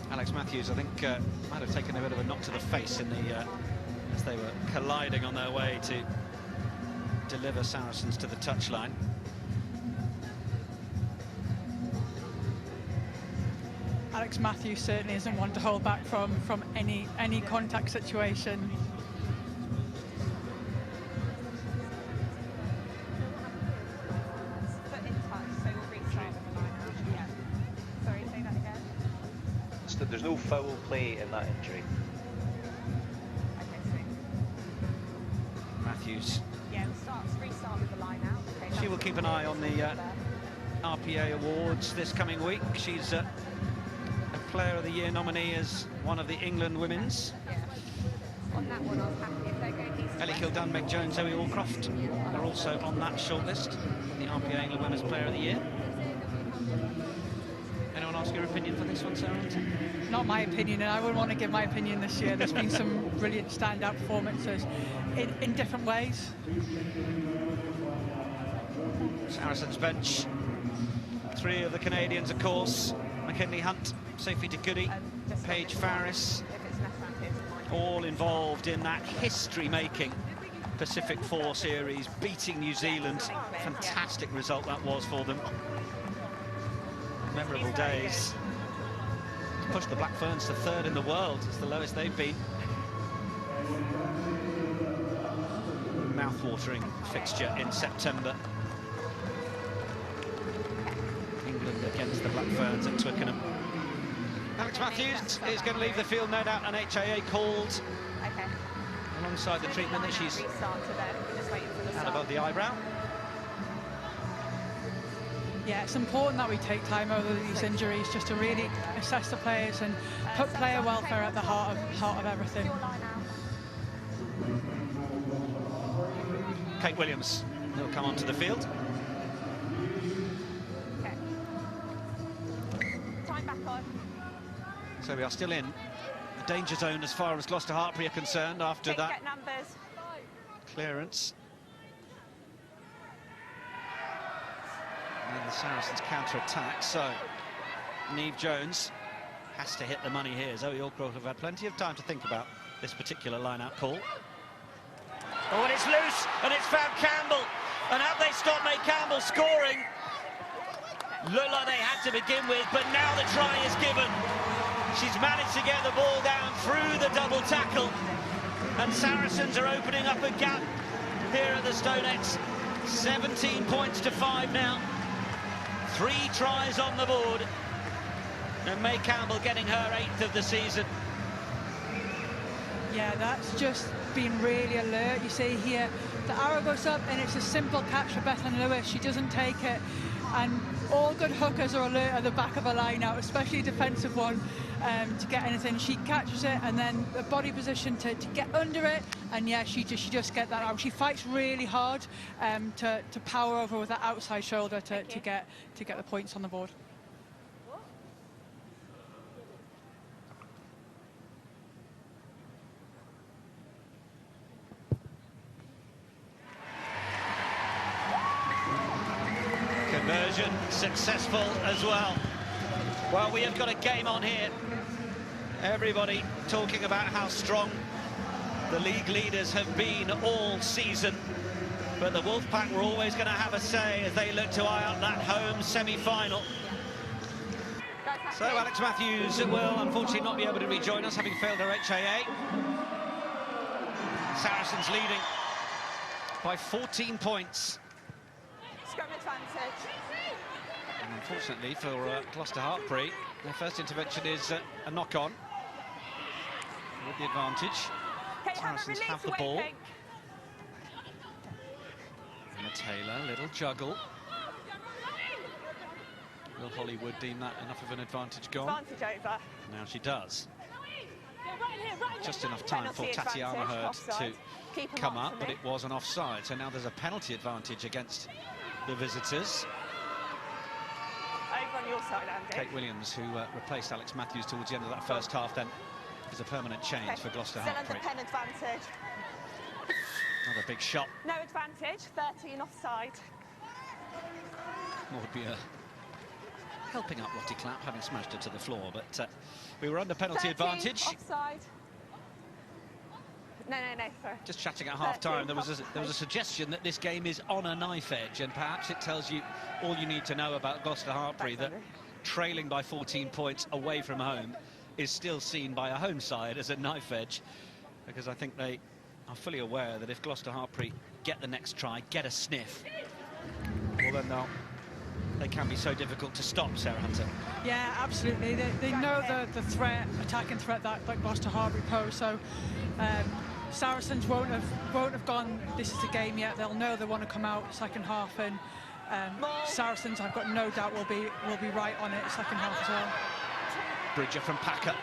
Alex Matthews, I think, might have taken a bit of a knock to the face in the as they were colliding on their way to deliver Saracens to the touchline. Alex Matthews certainly isn't one to hold back from any contact situation. There's no foul play in that injury. Matthews. Yeah, restart with the line out. Okay, she will keep an eye on the RPA Awards this coming week. She's a Player of the Year nominee as one of the England women's. Yeah. On that one, I was happy if they're going east. Ellie Kildan, Meg Jones, Zoe Allcroft are also on that shortlist. The RPA England Women's Player of the Year. Anyone ask your opinion for this one, Sarah? Not my opinion, and I wouldn't want to give my opinion this year. There's been some brilliant standout performances in different ways. Saracens bench. 3 of the Canadians, of course. McKinley Hunt, Sophie de Goody, Paige Farris, all involved in that history-making Pacific 4 series, beating New Zealand. Fantastic result that was for them. Memorable days. Pushed the Black Ferns to 3rd in the world. It's the lowest they've been. Mouth-watering fixture in September. England against the Black Ferns at Twickenham. Alex Matthews is going to leave the field, no doubt, an HIA called. Okay. Alongside the treatment that she's had above the eyebrow. Yeah, it's important that we take time over these injuries just to really assess the players and put player welfare at the heart of everything. Kate Williams will come onto the field. Okay. Time back on. So we are still in the danger zone as far as Gloucester-Hartpury are concerned after Quick, that get numbers. clearance. And then the Saracens counter-attack, so Niamh Jones has to hit the money here. Zoe Allcroft have had plenty of time to think about this particular line-out call. Oh, and it's loose, and it's found Campbell. And have they stopped May Campbell scoring? Looked like they had to begin with, but now the try is given. She's managed to get the ball down through the double tackle. And Saracens are opening up a gap here at the Stonex. 17 points to 5 now. 3 tries on the board. And May Campbell getting her 8th of the season. Yeah, that's just been really alert. You see here, the arrow goes up and it's a simple catch for Bethan Lewis. She doesn't take it. And all good hookers are alert at the back of a line out, especially a defensive one, to get anything. She catches it and then the body position to get under it. And yeah, she just get that out. She fights really hard to power over with that outside shoulder to get the points on the board. Conversion successful as well. Well, we have got a game on here. Everybody talking about how strong the league leaders have been all season. But the Wolfpack were always going to have a say as they look to eye out that home semi-final. So Alex Matthews will unfortunately not be able to rejoin us, having failed her HIA. Saracens leading by 14 points. Scrum advantage. And unfortunately for Gloucester-Hartpury, their first intervention is a knock-on with the advantage. Saracens have the ball. Emma Taylor, little juggle. Will Hollywood deem that enough of an advantage gone? Advantage over. Now she does. Just enough time for Tatiana Hurd to come up, but it was an offside. So now there's a penalty advantage against the visitors. Over on your side, Andy. Kate Williams, who replaced Alex Matthews towards the end of that first half, then is a permanent change for Gloucester-Hartpury. Still under pen advantage. Another big shot. No advantage, 13 offside. Maud helping up Lottie Clapp, having smashed her to the floor, but we were under penalty advantage. Offside. No, sorry. Just chatting at half-time, there was a suggestion that this game is on a knife edge, and perhaps it tells you all you need to know about Gloucester-Hartpury, that trailing by 14 points away from home is still seen by a home side as a knife edge, because I think they are fully aware that if Gloucester-Hartpury get the next try, get a sniff, well then they can be so difficult to stop, Sarah Hunter. Yeah, absolutely. They know the threat, attacking threat that Gloucester-Hartpury pose. So Saracens won't have gone, this is the game yet. They'll know they want to come out second half, and Saracens, I've got no doubt, will be right on it second half as well. Bridger from Packer.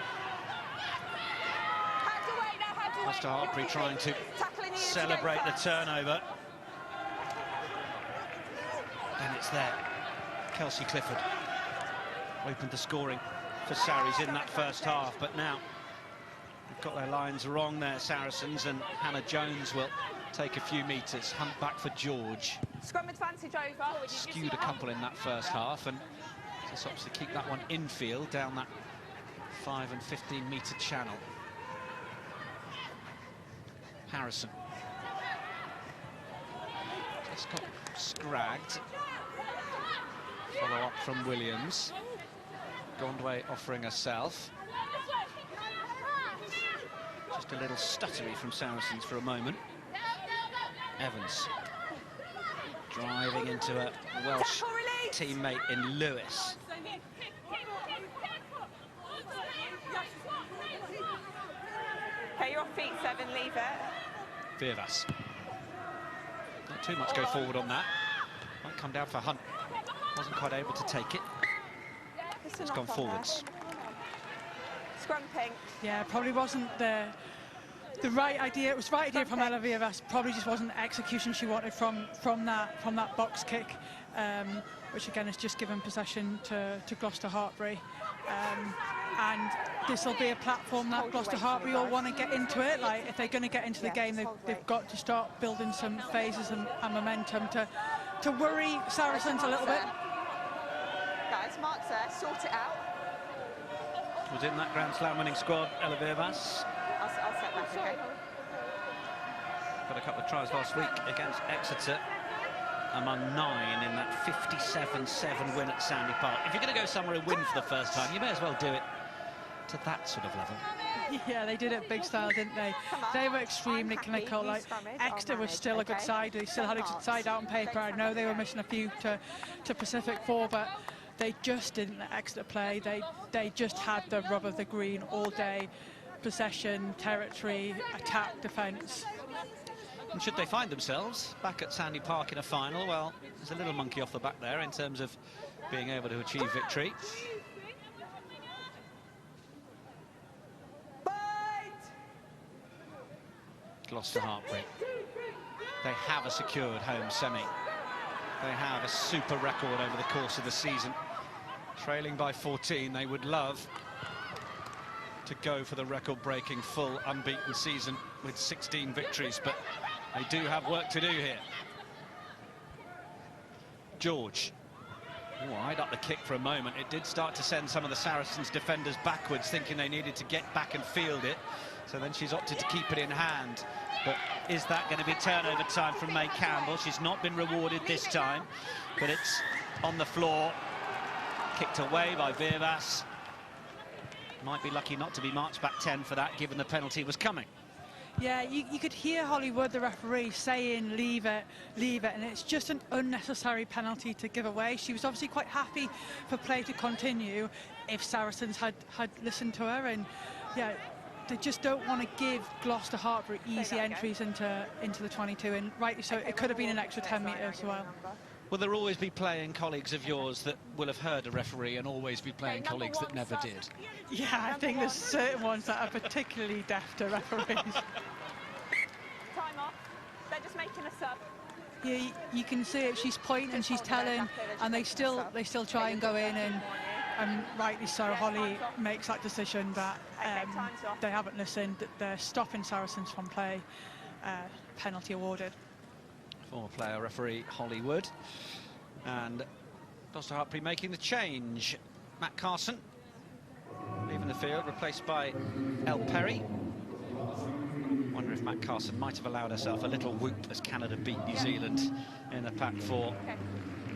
Gloucester-Hartpury trying to celebrate the turnover. And it's there. Kelsey Clifford opened the scoring for Sarries in that first half, but now they've got their lines wrong there, Saracens, and Hannah Jones will take a few metres. Hunt back for George. Scrum advantage over. Skewed a couple in that first half, and just opts to keep that one infield down that 5 and 15 metre channel. Harrison just got scragged. Follow up from Williams. Gondway offering herself. Just a little stuttery from Saracens for a moment. Evans driving into a Welsh teammate in Lewis. Okay, you're off feet, 7, leave it. Viervas. Not too much go forward on that. Might come down for Hunt. Wasn't quite able to take it. It's gone forwards. Scrum pink. Yeah, probably wasn't the the right idea. It was the right idea from Ella Vivas. Probably just wasn't the execution she wanted from that box kick, which again has just given possession to Gloucester-Hartpury. And this will be a platform that Gloucester-Hartpury will want to get into it. Like, if they're going to get into the game, they've got to start building some phases and momentum to worry Saracens a little bit. Guys, Mark's there, sort it out. Was in that Grand Slam winning squad, Ella Vivas. I'll set that, okay. Got a couple of tries last week against Exeter, among 9 in that 57-7 win at Sandy Park. If you're going to go somewhere and win for the first time, you may as well do it to that sort of level. Yeah, they did it big style, didn't they? They were extremely clinical. Like, Exeter was still a good side. They still had a good side out on paper. I know they were missing a few to Pacific 4, but they just didn't let Exeter play. They just had the rub of the green all day. Possession, territory, attack, defence. And should they find themselves back at Sandy Park in a final, well, there's a little monkey off the back there in terms of being able to achieve victory. Gloucester-Hartpury. They have a secured home semi. They have a super record over the course of the season. Trailing by 14, they would love to go for the record-breaking full unbeaten season with 16 victories, but they do have work to do here. George. Oh, eyed up the kick for a moment. It did start to send some of the Saracens defenders backwards, thinking they needed to get back and field it. So then she's opted to keep it in hand. But is that going to be turnover time from May Campbell? She's not been rewarded this time, but it's on the floor. Kicked away by Vivas. Might be lucky not to be marched back 10 for that, given the penalty was coming. Yeah, you could hear Hollywood, the referee, saying, leave it, and it's just an unnecessary penalty to give away. She was obviously quite happy for play to continue if Saracens had listened to her, and yeah, they just don't want to give Gloucester-Hartpury easy entries into the 22, and rightly so. It could have been an extra 10 metres as well. Will there always be playing colleagues of yours that will have heard a referee and always be playing colleagues that never did? Yeah, I think there's certain ones that are particularly deaf to referees. Time off. They're just making a sub. Yeah, you can see it. She's pointing, she's telling, and they still try and go in, and rightly so. Holly makes that decision that they haven't listened. They're stopping Saracens from play. Penalty awarded. Former player referee Hollywood, and Gloucester-Hartpury making the change. Matt Carson leaving the field, replaced by El Perry. Wonder if Matt Carson might have allowed herself a little whoop as Canada beat New Zealand in the Pac 4,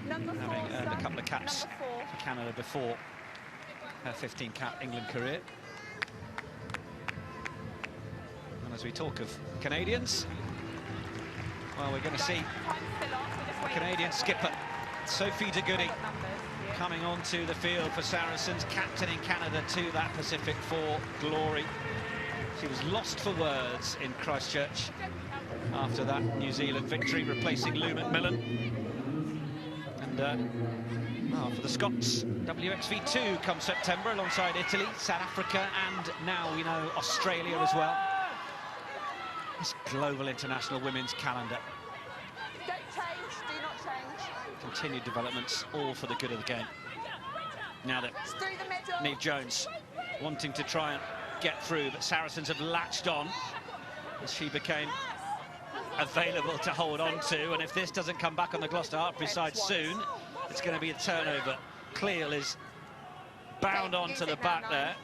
having earned a couple of caps for Canada before her 15-cap England career. And as we talk of Canadians, well, we're going to see the Canadian skipper, Sophie de Goody, coming onto the field for Saracens, captaining Canada to that Pacific 4 glory. She was lost for words in Christchurch after that New Zealand victory, replacing Lou McMillan. And for the Scots, WXV2 come September alongside Italy, South Africa, and now we know Australia as well. This global international women's calendar. Don't change, do not change. Continued developments, all for the good of the game. Now that Niamh Jones wanting to try and get through, but Saracens have latched on as she became available to hold on to, and if this doesn't come back on the Gloucester-Hartpury side soon, it's going to be a turnover. Cleal is bound onto the back there.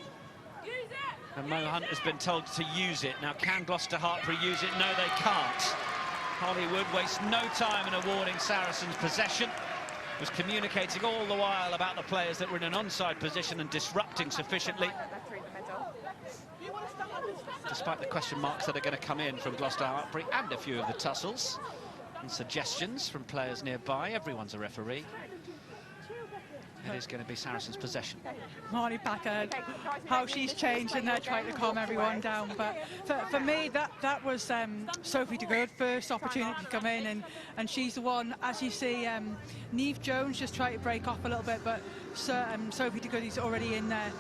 And Mo Hunt has been told to use it. Now, can Gloucester-Hartpury use it? No, they can't. Hollywood wastes no time in awarding Saracens possession. Was communicating all the while about the players that were in an onside position and disrupting sufficiently. Despite the question marks that are going to come in from Gloucester-Hartpury and a few of the tussles and suggestions from players nearby, everyone's a referee. It is going to be Saracens' possession. Marnie Packer, how she's changed and they're trying to calm everyone down. But for me, that was Sophie de Good, first opportunity to come in, and she's the one, as you see, Niamh Jones just tried to break off a little bit, but Sophie de Good is already in there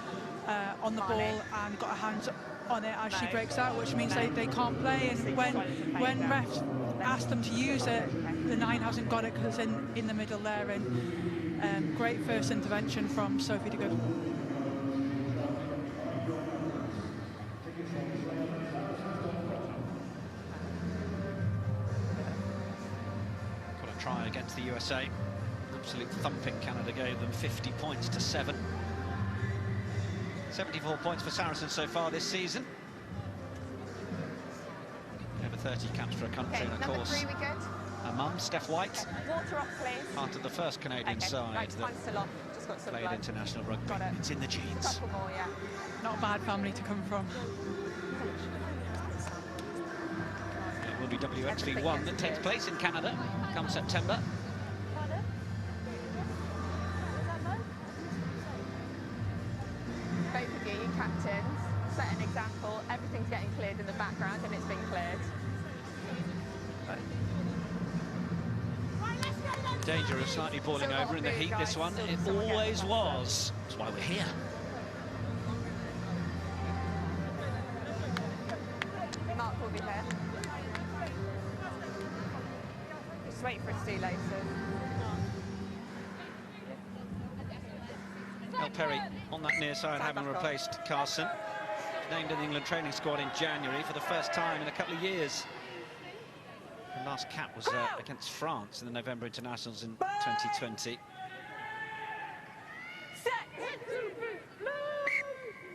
on the ball and got her hands on it as she breaks out, which means they can't play. And when refs ask them to use it, the 9 hasn't got it because it's in the middle there. And great first intervention from Sophie de Good. Got a try against the USA. Absolute thumping. Canada gave them 50 points to 7. 74 points for Saracens so far this season. Over 30 caps for a country, and of course, 3 we good? her mum, Steph White, Water off, please. part of the first Canadian side Right, that time's still off. Just got some played blood. international rugby. Got it. It's in the genes. Couple more, yeah. Not a bad family to come from. It will be WXV1 that takes place in Canada come September. Both of you captains, set an example. Everything's getting cleared in the background, and it's been cleared. Danger of slightly boiling over in the heat, this one. It always was. That's why we're here. Mark will be here. Just wait for it to do later. El Perry on that near side, having replaced Carson. Named in the England training squad in January for the first time in a couple of years. The last cap was against France in the November internationals in 2020.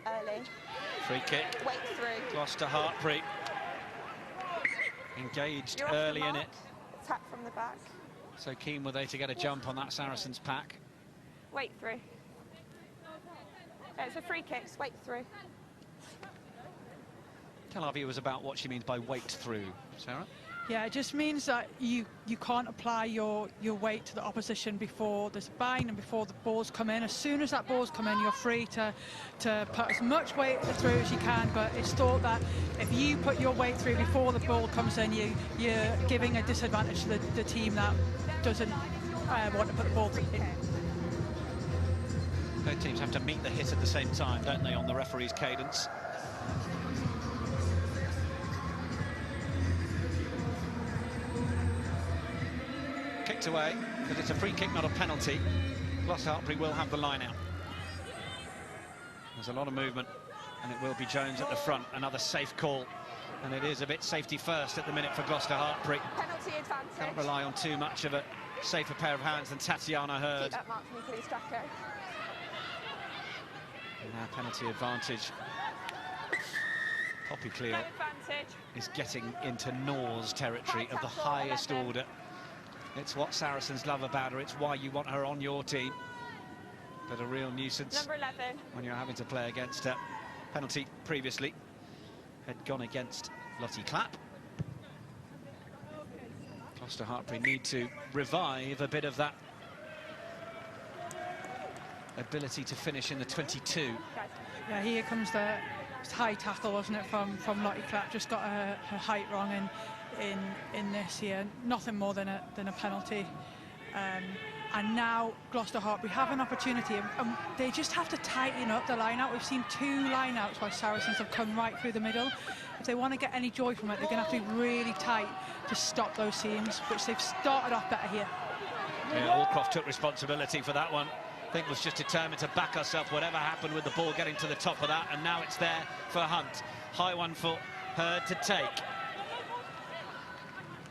Early. Free kick. Wait through. Gloucester-Hartpury engaged You're off early the in mark. it. Tap from the back. So keen were they to get a jump on that Saracens pack. Wait through. It's a free kick. Just wait through. Tell our viewers about what she means by wait through, Sarah. Yeah, it just means that you can't apply your weight to the opposition before there's a bind and before the balls come in. As soon as that ball's come in, you're free to put as much weight through as you can, but it's thought that if you put your weight through before the ball comes in, you're giving a disadvantage to the team that doesn't want to put the ball in. Both teams have to meet the hit at the same time, don't they, on the referee's cadence. Kicked away, because it's a free kick, not a penalty. Gloucester-Hartpury will have the line out. There's a lot of movement, and it will be Jones at the front. Another safe call, and it is a bit safety first at the minute for Gloucester-Hartpury. Penalty advantage. Can't rely on too much of a safer pair of hands than Tatiana Hurd. Keep that mark for me, please, Draco. And now penalty advantage. Poppy Cleo is getting into Nor's territory of the highest order. It's what Saracens love about her. It's why you want her on your team. But a real nuisance Number 11. when you're having to play against her. Penalty previously had gone against Lottie Clapp. Gloucester-Hartpury need to revive a bit of that ability to finish in the 22. Yeah, here comes the high tackle, wasn't it, from Lottie Clapp. Just got her height wrong in this here. Nothing more than a penalty. And now Gloucester-Hartpury have an opportunity, and they just have to tighten up the line-out. We've seen 2 line-outs where Saracens have come right through the middle. If they want to get any joy from it, they're going to have to be really tight to stop those seams, which they've started off better here. Yeah, Allcroft took responsibility for that one. I think was just determined to back herself, whatever happened with the ball getting to the top of that, and now it's there for Hunt. High one for her to take.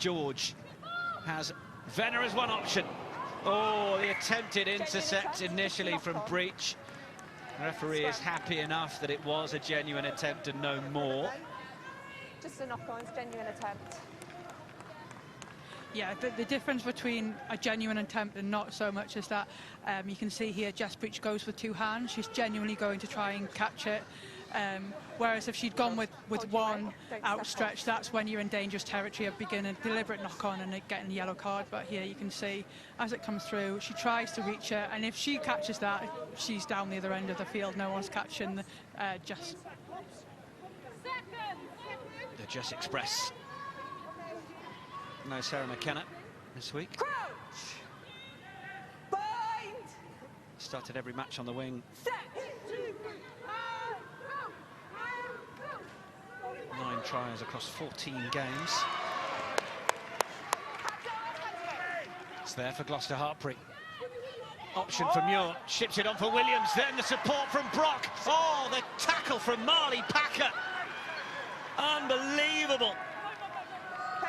George has Venner as one option. Oh, the attempted intercept initially from Breach. The referee is happy enough that it was a genuine attempt and no more. Just a knock-on, genuine attempt. Yeah, the difference between a genuine attempt and not so much is that you can see here Jess Breach goes with 2 hands. She's genuinely going to try and catch it. Whereas if she'd gone with one outstretched, that's when you're in dangerous territory of beginning a deliberate knock-on and getting a yellow card. But here you can see as it comes through, she tries to reach it, and if she catches that, she's down the other end of the field. No one's catching Jess. The Jess Express. No Sarah McKenna this week. Crouch! Bind! Started every match on the wing. Set! 9 tries across 14 games. It's there for Gloucester-Hartpury. Option for Muir, ships it on for Williams, then the support from Brock. Oh, the tackle from Marley Packer. Unbelievable.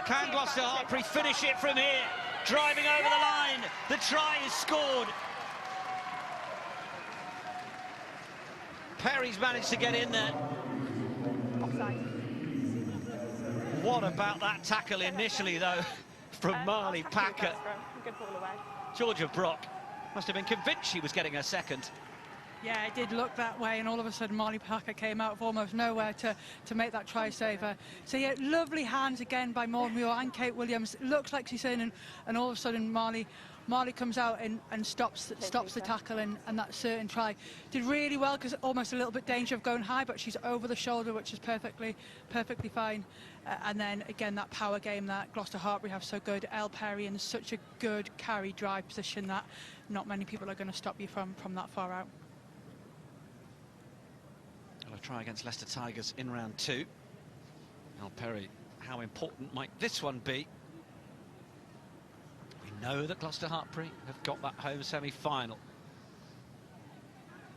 Can Gloucester-Hartpury finish it from here? Driving over the line, the try is scored. Perry's managed to get in there. What about that tackle initially, though, from Marley Packer? Good ball away. Georgia Brock must have been convinced she was getting her second. Yeah, it did look that way, and all of a sudden Marley Packer came out of almost nowhere to make that try saver. So yeah, lovely hands again by Maud Muir and Kate Williams. It looks like she's in, and all of a sudden Marley comes out and stops the tackle and that certain try. Did really well, because almost a little bit danger of going high, but she's over the shoulder, which is perfectly fine. And then again, that power game that Gloucester-Hartpury have so good. Elle Perry in such a good carry drive position that not many people are going to stop you from that far out. Well, a try against Leicester Tigers in round 2. Elle Perry, how important might this one be? We know that Gloucester-Hartpury have got that home semi-final.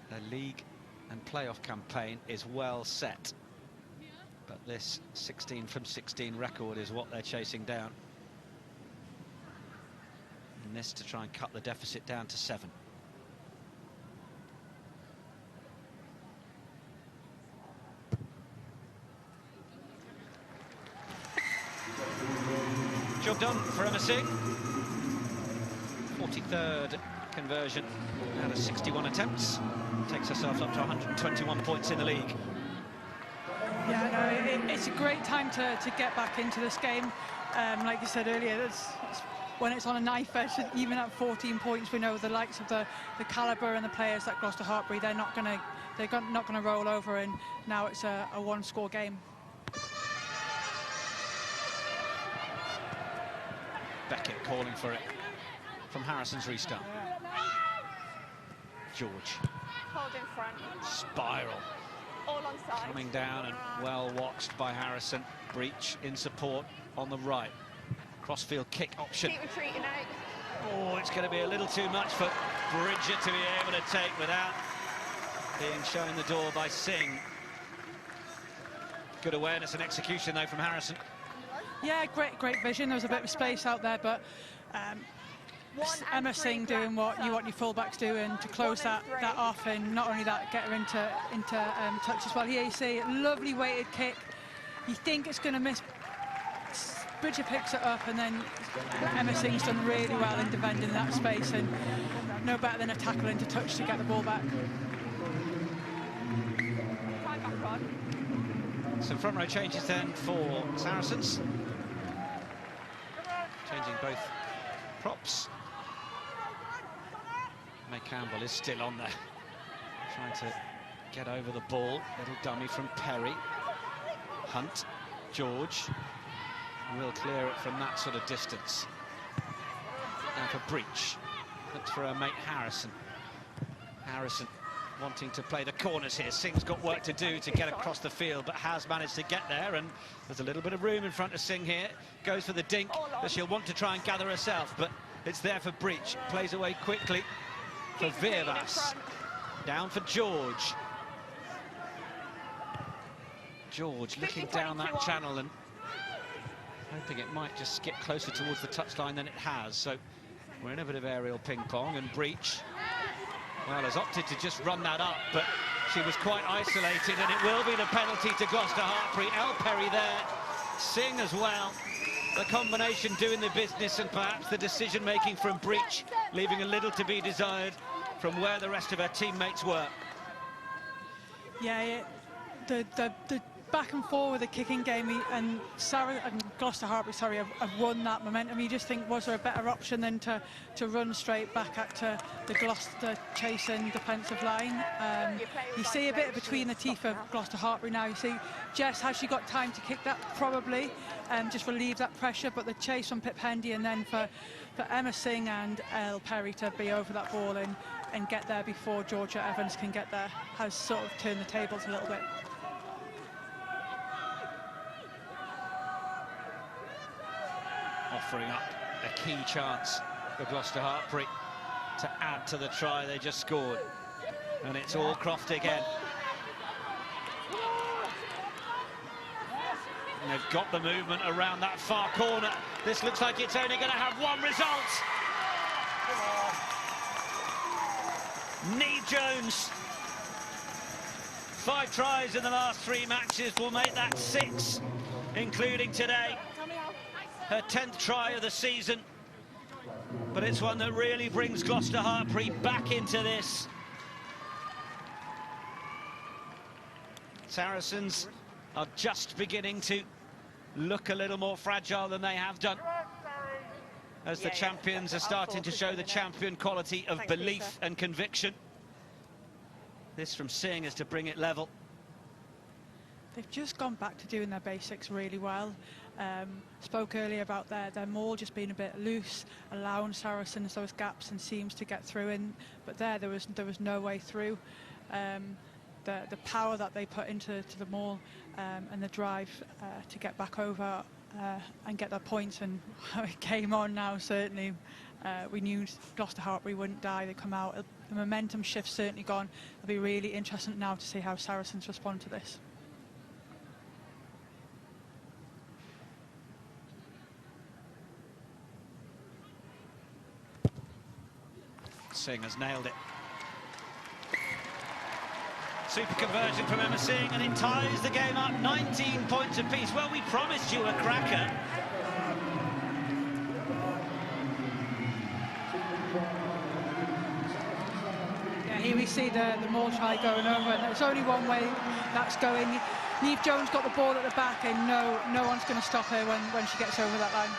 Their league and playoff campaign is well set. But this 16 from 16 record is what they're chasing down. And this to try and cut the deficit down to 7. Job done for MSC. 43rd conversion out of 61 attempts. Takes herself up to 121 points in the league. Yeah, no, it's a great time to get back into this game. Like you said earlier, when it's on a knife edge, even at 14 points, we know the likes of the calibre and the players like Gloucester-Hartpury, they're not going to roll over, and now it's a one-score game. Beckett calling for it from Harrison's restart. George. Hold in front. Spiral. All on side. Coming down and well watched by Harrison. Breach in support on the right. Crossfield kick option. Keep retreating out. Oh, it's going to be a little too much for Bridget to be able to take without being shown the door by Singh. Good awareness and execution, though, from Harrison. Yeah, great vision. There was a bit of space out there, but Emma Singh doing what you want your fullbacks doing to close that off, and not only that, get her into touch as well. Here you see a lovely weighted kick. You think it's going to miss. Bridger picks it up, and then Emma Singh's done really well in defending that space, and no better than a tackle into touch to get the ball back. Some front row changes then for Saracens. Changing both props. May Campbell is still on there, trying to get over the ball. Little dummy from Perry. Hunt, George will clear it from that sort of distance. Now for Breach. Looks for her mate Harrison. Harrison wanting to play the corners here. Singh's got work to do to get across the field, but has managed to get there, and there's a little bit of room in front of Singh here. Goes for the dink, but she'll want to try and gather herself, but it's there for Breach. Plays away quickly for Virvas. Down for George. George looking down that channel and hoping it might just skip closer towards the touchline than it has. So we're in a bit of aerial ping-pong, and Breach, well, has opted to just run that up, but she was quite isolated, and it will be the penalty to Gloucester-Hartpury. Elle Perry there, Singh as well. The combination doing the business, and perhaps the decision-making from Breach, leaving a little to be desired from where the rest of her teammates were. Yeah, the back and forth with the kicking game, and Gloucester-Hartpury, sorry, have won that momentum. You just think, was there a better option than to run straight back at the Gloucester chasing defensive line? You see a bit between the teeth of Gloucester-Hartpury now. You see, Jess, has she got time to kick that? Probably, just relieve that pressure, but the chase from Pip Hendy, and then for Emma Singh and Elle Perry to be over that ball and get there before Georgia Evans can get there, has sort of turned the tables a little bit. offering up a key chance for Gloucester-Hartpury to add to the try they just scored. And it's all Croft again. And they've got the movement around that far corner. This looks like it's only going to have one result. Neve Jones, 5 tries in the last 3 matches, will make that 6, including today. Her 10th try of the season. But it's one that really brings Gloucester-Hartpury back into this. Saracens are just beginning to look a little more fragile than they have done, as the champions are starting to show the champion quality of belief and conviction. This from Singh is to bring it level. They've just gone back to doing their basics really well. Spoke earlier about their maul just being a bit loose, allowing Saracens those gaps and seams to get through in. But there was no way through. The power that they put into the maul and the drive to get back over and get their points, and it came on now. Certainly, we knew Gloucester-Hartpury wouldn't die. They come out. The momentum shift's certainly gone. It'll be really interesting now to see how Saracens respond to this. Singh has nailed it. Super conversion from Emma Singh, and it ties the game up, 19 points apiece. Well, we promised you a cracker. Yeah, here we see the maul try going over, and there's only one way that's going. Neve Jones got the ball at the back, and no one's going to stop her when she gets over that line.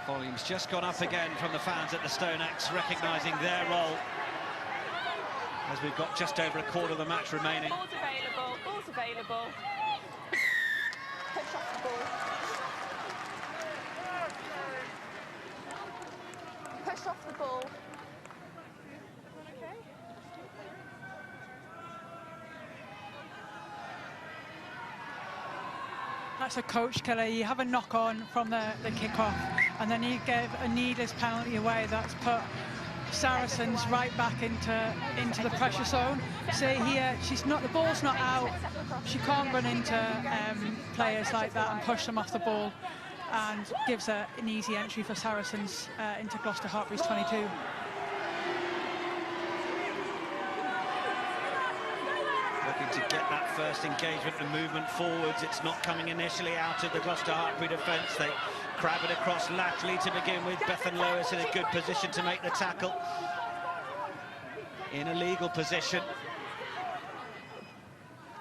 Volume's just gone up again from the fans at the StoneX, recognising their role, as we've got just over a quarter of the match remaining. Ball's available, ball's available. Push off the ball. Push off the ball. Okay. That's a coach killer. You have a knock on from the kick-off, and then you give a needless penalty away. That's put Saracens right back into the pressure zone. See here, the ball's not out. She can't run into players like that and push them off the ball, and gives an easy entry for Saracens into Gloucester-Hartpury's 22. Looking to get that first engagement and movement forwards. It's not coming initially out of the Gloucester-Hartpury defence. They crab it across laterally to begin with. Bethan Lewis in a good position to make the tackle. In a legal position.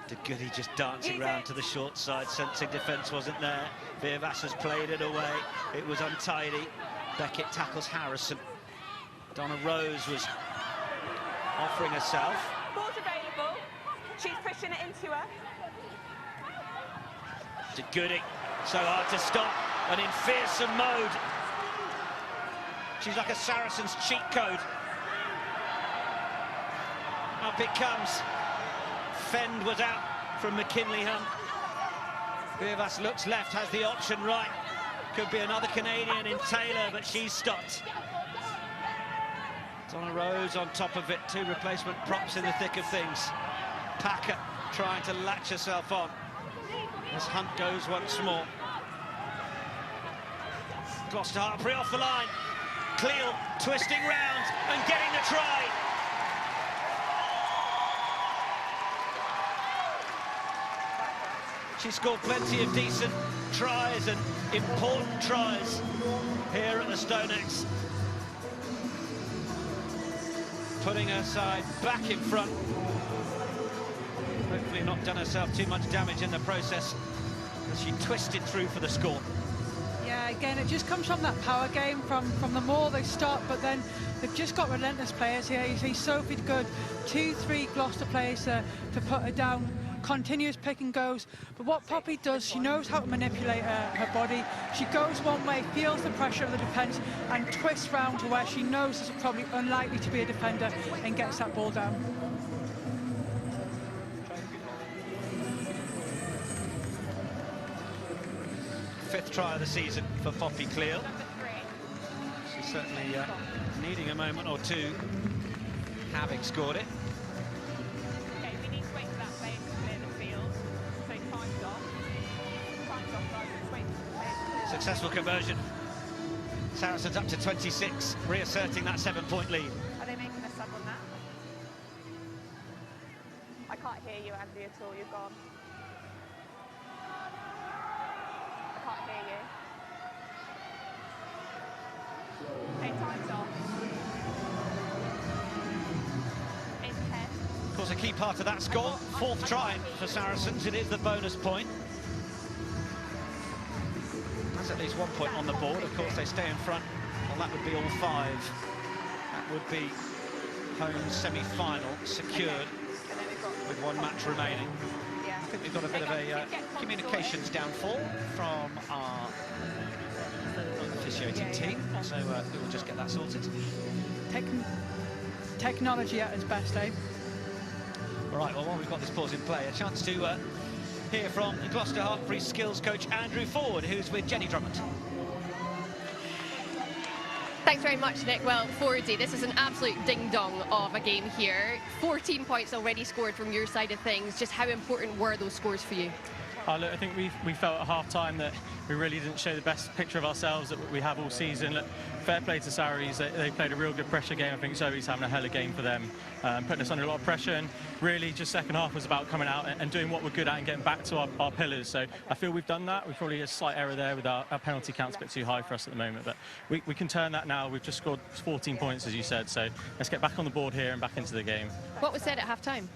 De Goody just dancing round to the short side, sensing defence wasn't there. Virvas has played it away. It was untidy. Beckett tackles Harrison. Donna Rose was offering herself. Ball's available. She's pushing it into her. De Goody, so hard to stop, and in fearsome mode. She's like a Saracens cheat code. Up it comes. Fend was out from McKinley Hunt. Virvas looks left, has the option right. Could be another Canadian in Taylor, but she's stopped. Donna Rose on top of it, 2 replacement props in the thick of things. Packer trying to latch herself on as Hunt goes once more. Gloucester-Hartpury off the line. Cleal twisting round and getting the try. She scored plenty of decent tries and important tries here at the StoneX. Putting her side back in front. Hopefully not done herself too much damage in the process as she twisted through for the score. Yeah, again, it just comes from that power game from the maul. They stop, but then they've just got relentless players here. You see Sophie Good, 2-3 Gloucester players to put her down. Continuous pick and goes, but what Poppy does, she knows how to manipulate her body. She goes one way, feels the pressure of the defence, and twists round to where she knows there's probably unlikely to be a defender, and gets that ball down. try of the season for Poppy Cleal. She's certainly needing a moment or two, having scored it. Okay, we need to wait for that player to clear the field. So time's off. Time's off, guys. Let's wait for the player to clear the Successful conversion. Saracens up to 26, reasserting that 7-point lead. Are they making a sub on that? I can't hear you, Andy, at all. You're gone. I can't hear you. Okay, time's off. In 10. Of course, a key part of that score, fourth try for Saracens. It is the bonus point. That's at least 1 point on the board. Of course, they stay in front. Well, that would be all 5. That would be home semi-final secured with 1 match remaining. Yeah. I think we've got a bit of a communications downfall from our officiating team, so we'll just get that sorted. Technology at its best, eh? All right, well, while we've got this pause in play, a chance to hear from the Gloucester-Hartpury skills coach Andrew Ford, who's with Jenny Drummond. Thanks very much, Nick. Well, Fordy, this is an absolute ding-dong of a game here. 14 points already scored from your side of things. Just how important were those scores for you? Look, I think we felt at half-time that we really didn't show the best picture of ourselves that we have all season. Look, fair play to Sarries. They played a real good pressure game. I think Zoe's having a hell of a game for them, putting us under a lot of pressure. And really, just second half was about coming out and doing what we're good at and getting back to our pillars. So I feel we've done that. We've probably a slight error there with our penalty count's a bit too high for us at the moment. But we can turn that now. We've just scored 14 points, as you said. So let's get back on the board here and back into the game. What was said at half-time?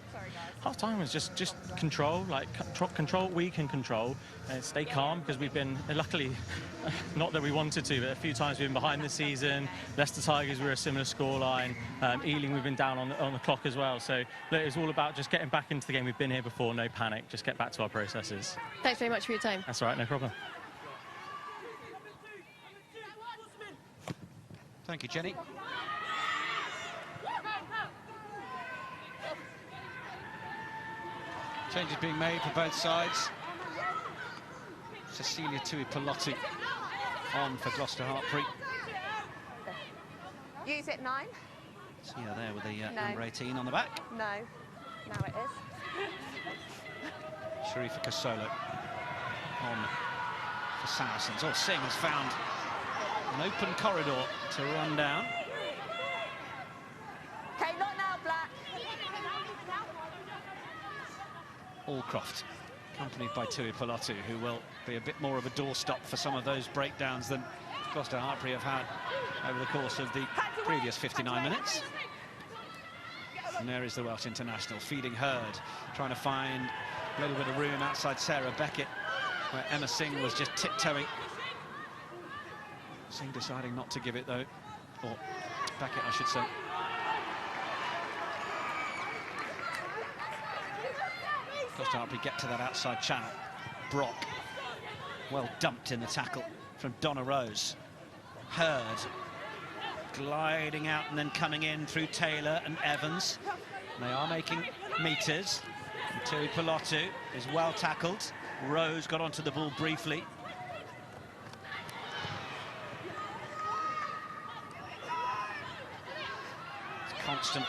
Half-time was just control, like control what we can control, and stay calm, because we've been, luckily, not that we wanted to, but a few times we've been behind this season. Leicester Tigers were a similar scoreline. Ealing, we've been down on the clock as well. So look, it's all about just getting back into the game. We've been here before, no panic, just get back to our processes. Thanks very much for your time. That's all right, no problem. Thank you, Jenny. Changes being made for both sides. Cecilia Tui-Pelotti on for Gloucester-Hartpury. Use it 9? See her there with the No. number 18 on the back. No. Now it is. Sharifa Kasolo on for Saracens. Oh, Singh has found an open corridor to run down. Okay, not now, Black. Allcroft, accompanied by Tui-Pelotti, who will be a bit more of a doorstop for some of those breakdowns than Gloucester-Hartpury have had over the course of the previous 59 minutes. And there is the Welsh international feeding Hurd, trying to find a little bit of room outside Sarah Beckett, where Emma Singh was just tiptoeing. Singh deciding not to give it, though, or Beckett, I should say. Gloucester-Hartpury get to that outside channel. Brock, well dumped in the tackle from Donna Rose. Hurd, gliding out and then coming in through Taylor and Evans. They are making meters. And Tui-Pelotti is well tackled. Rose got onto the ball briefly. It's constant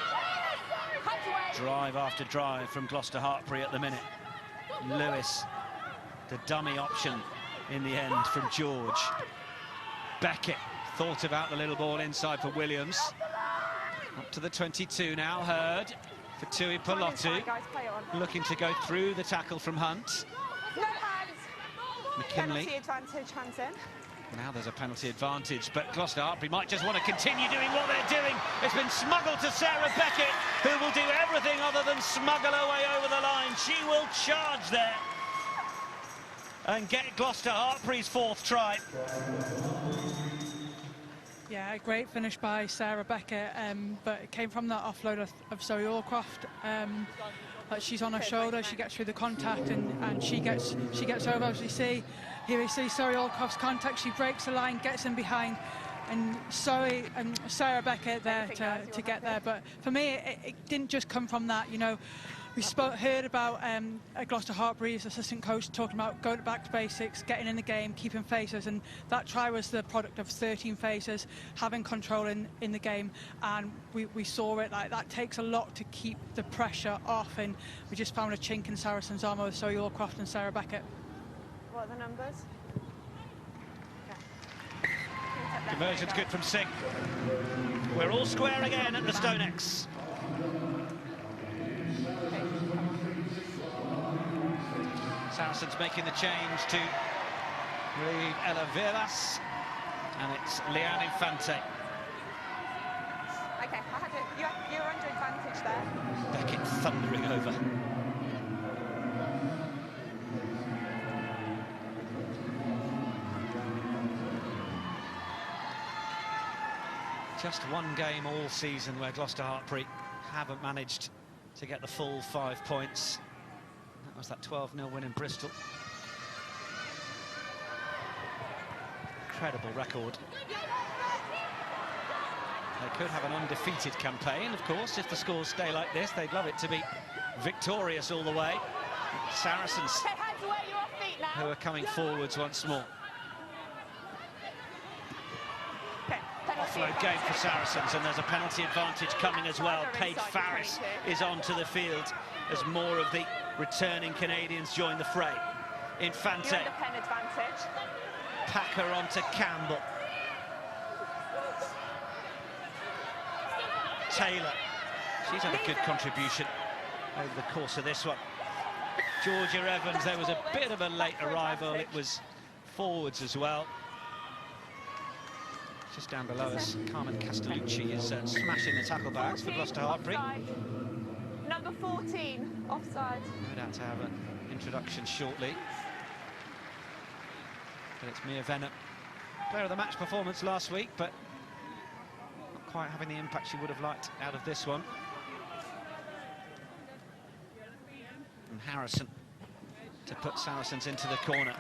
drive after drive from Gloucester-Hartpury at the minute. Lewis, the dummy option in the end from George. Beckett thought about the little ball inside for Williams. Up to the 22 now, Hurd for Tui-Pelotti. Looking to go through the tackle from Hunt. No hands. McKinley. Penalty advantage, hands in. Now there's a penalty advantage, but Gloucester-Hartpury might just want to continue doing what they're doing. It's been smuggled to Sarah Beckett, who will do everything other than smuggle her way over the line. She will charge there and get Gloucester-Hartpury's 4th try. Yeah, great finish by Sarah Beckett, but it came from that offload of Zoe Allcroft. She's on her shoulder, she gets through the contact, and she gets over. As here we see Zoe Allcroft's contact. She breaks the line, gets in behind, and Sarah Beckett there to get there. But for me, it didn't just come from that. You know, We heard about Gloucester-Hartpury's assistant coach talking about going back to basics, getting in the game, keeping phases, and that try was the product of 13 phases, having control in the game, and we saw it. Like, that takes a lot to keep the pressure off, and we just found a chink in Saracens' armour with Zoe Allcroft and Sarah Beckett. What are the numbers? Conversion's good from Singh. We're all square again at the Stonex. Saracens making the change to Reeve Elaveras, and it's Leanne Infante. Okay, you're under advantage there. Beckett thundering over. Just one game all season where Gloucester-Hartpury haven't managed to get the full 5 points. That was that 12-0 win in Bristol. Incredible record. They could have an undefeated campaign, of course, if the scores stay like this. They'd love it to be victorious all the way. Saracens, who are coming forwards once more. Offload game for Saracens, and there's a penalty advantage coming as well. Paige Farris is onto the field as more of the returning Canadians join the fray. Infante. You're under pen advantage. Packer onto Campbell. Taylor. She's had a good contribution over the course of this one. Georgia Evans, there was a bit of a late arrival. It was forwards as well. Just down below us, Carmen Castellucci is smashing the tackle bags for Gloucester-Hartpury. Number 14, offside. No doubt to have an introduction shortly. But it's Mia Venner, player of the match performance last week, but not quite having the impact she would have liked out of this one. And Harrison to put Saracens into the corner.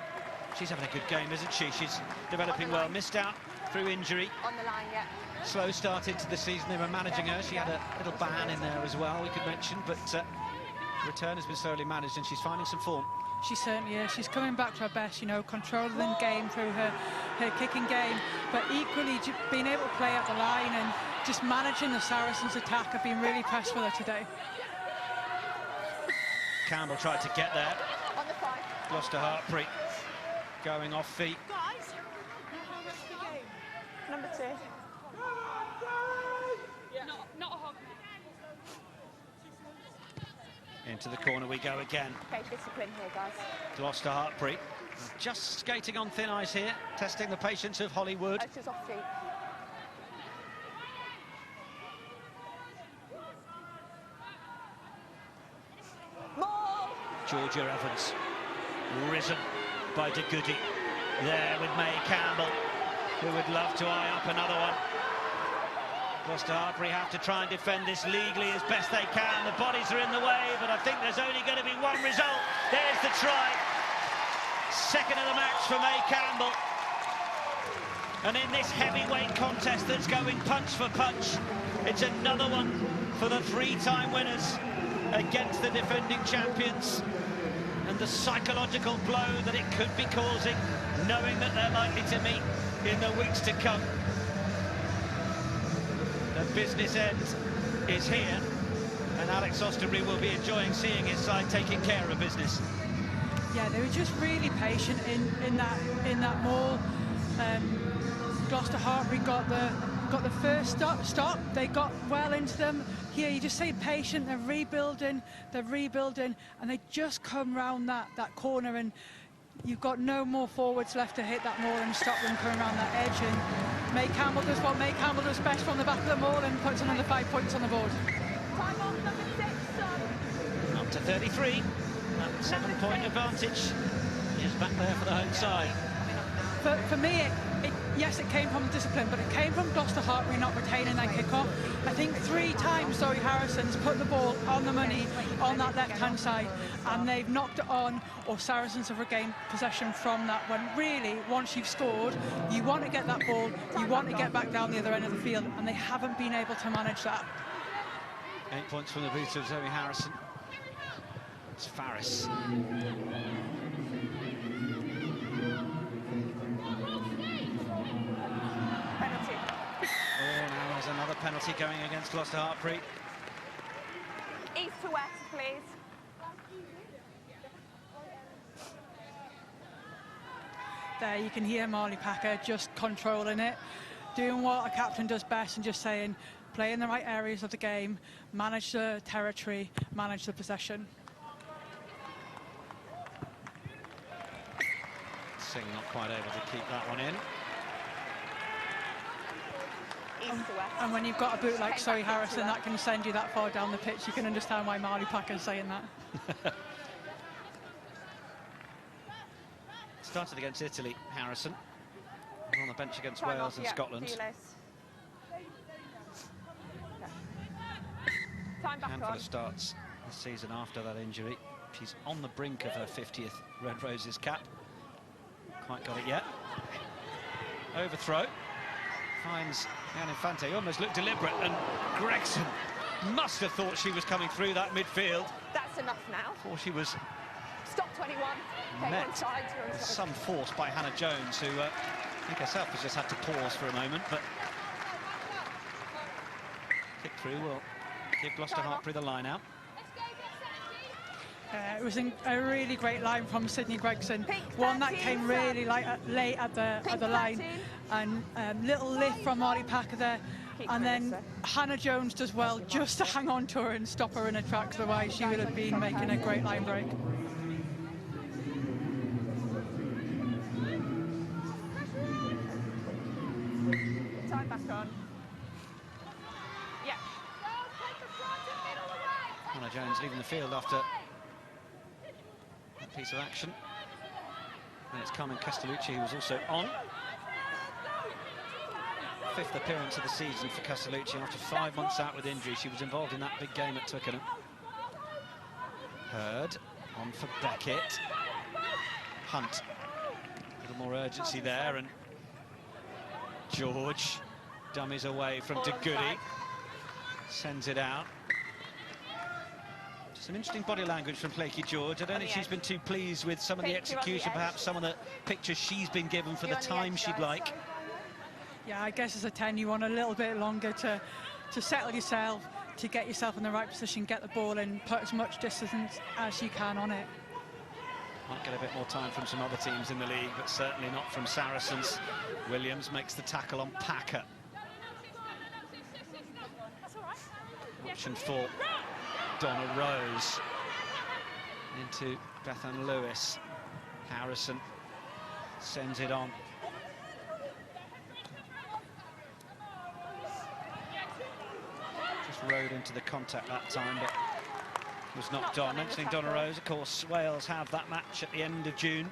She's having a good game, isn't she? She's developing well. Missed out through injury. On the line, yeah. Slow start into the season. They were managing her. She had a little ban in there as well, we could mention, but return has been slowly managed, and she's finding some form. She certainly is. She's coming back to her best, you know, controlling the game through her kicking game, but equally being able to play out the line and just managing the Saracens' attack. I've been really impressed with her today. Campbell tried to get there. On the 5. Gloucester-Hartpury going off feet. Number 2. Not a hog. Into the corner we go again. Okay, discipline here, guys. Gloucester-Hartpury just skating on thin ice here, testing the patience of Hollywood. Oh, she's off feet. More! Georgia Evans, risen by De Goody. There with May Campbell, who would love to eye up another one. Gloucester-Hartpury have to try and defend this legally as best they can. The bodies are in the way, but I think there's only going to be one result. There's the try. Second of the match for May Campbell. And in this heavyweight contest that's going punch for punch, it's another one for the 3-time winners against the defending champions. And the psychological blow that it could be causing, knowing that they're likely to meet in the weeks to come. The business end is here, and Alex Osterbury will be enjoying seeing his side taking care of business. Yeah, they were just really patient in that maul. Gloucester-Hartpury got the first stop. They got well into them. Here, you just say patient. They're rebuilding, and they just come round that corner, and you've got no more forwards left to hit that maul and stop them coming around that edge. And May Campbell does what May Campbell does best from the back of the maul and puts another 5 points on the board. Time off, number 6, son. Up to 33. That 7-point advantage is back there for the home side. For me, yes, it came from discipline, but it came from Gloucester-Hartpury not retaining that kick-off. I think 3 times Zoe Harrison's put the ball on the money on that left-hand side, and they've knocked it on, or Saracens have regained possession from that. When really, once you've scored, you want to get that ball, you want to get back down the other end of the field, and they haven't been able to manage that. 8 points from the boot of Zoe Harrison. It's Faris. Penalty. Oh, now there's another penalty going against Gloucester-Hartpury. East to west, please. There you can hear Marley Packer just controlling it, doing what a captain does best and just saying, play in the right areas of the game, manage the territory, manage the possession. Singh not quite able to keep that one in. East to west. And when you've got a boot like Came Zoe back into Harrison that. that can send you that far down the pitch, you can understand why Marley Packer's saying that. Started against Italy, Harrison. On the bench against Time Wales off, and yeah, Scotland. Pulis. Time back Handful on. of starts this season after that injury. She's on the brink of her 50th Red Roses cap. Quite got it yet. Overthrow. Finds Anne Infante. Almost looked deliberate, and Gregson must have thought she was coming through that midfield. That's enough now. Before she was Stop 21. Okay, met one side, one with side. some force by Hannah Jones, who I think herself has just had to pause for a moment, but kick through will give Gloucester-Hartpury the line out. It was a really great line from Sydney Gregson, Pink one that 13, came really late at the Pink line, 13. and little lift from Marley Packer there, Keep and going, then sir. Hannah Jones does well just to hang on to her and stop her in her tracks, otherwise she would have been making a great line break. Time back on. Yeah. Hannah Jones leaving the field after that piece of action. And it's Carmen Castellucci who was also on. 5th appearance of the season for Castellucci after 5 months out with injury. She was involved in that big game at Twickenham. Hurd on for Beckett. Hunt. A little more urgency there, and George dummies away from De Goody. Sends it out. Some interesting body language from Flaky George. I don't think she's been too pleased with some of the Pink, you're on the execution, edge. perhaps some of the pictures she's been given for You're the on the time edge, she'd guys. like. Yeah, I guess as a 10 you want a little bit longer to settle yourself, to get yourself in the right position, get the ball in, put as much distance as you can on it. Might get a bit more time from some other teams in the league, but certainly not from Saracens. Williams makes the tackle on Packer. Option for Donna Rose. Into Bethan Lewis. Harrison sends it on. Just rode into the contact that time, but was knocked on. Mentioning Donna Rose, of course, Wales have that match at the end of June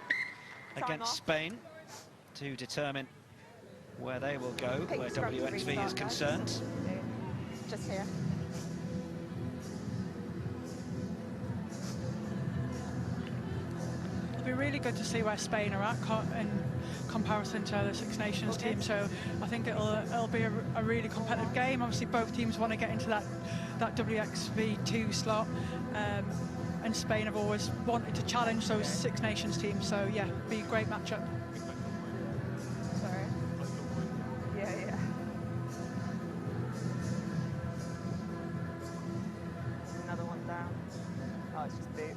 against Spain to determine where they will go, where WXV is concerned. Just here. It'll be really good to see where Spain are at in comparison to the Six Nations team. So I think it'll be a really competitive game. Obviously, both teams want to get into that WXV2 slot, and Spain have always wanted to challenge those Six Nations teams. So yeah, be a great matchup. Sorry. Yeah. Another one down. Oh, it's just boot.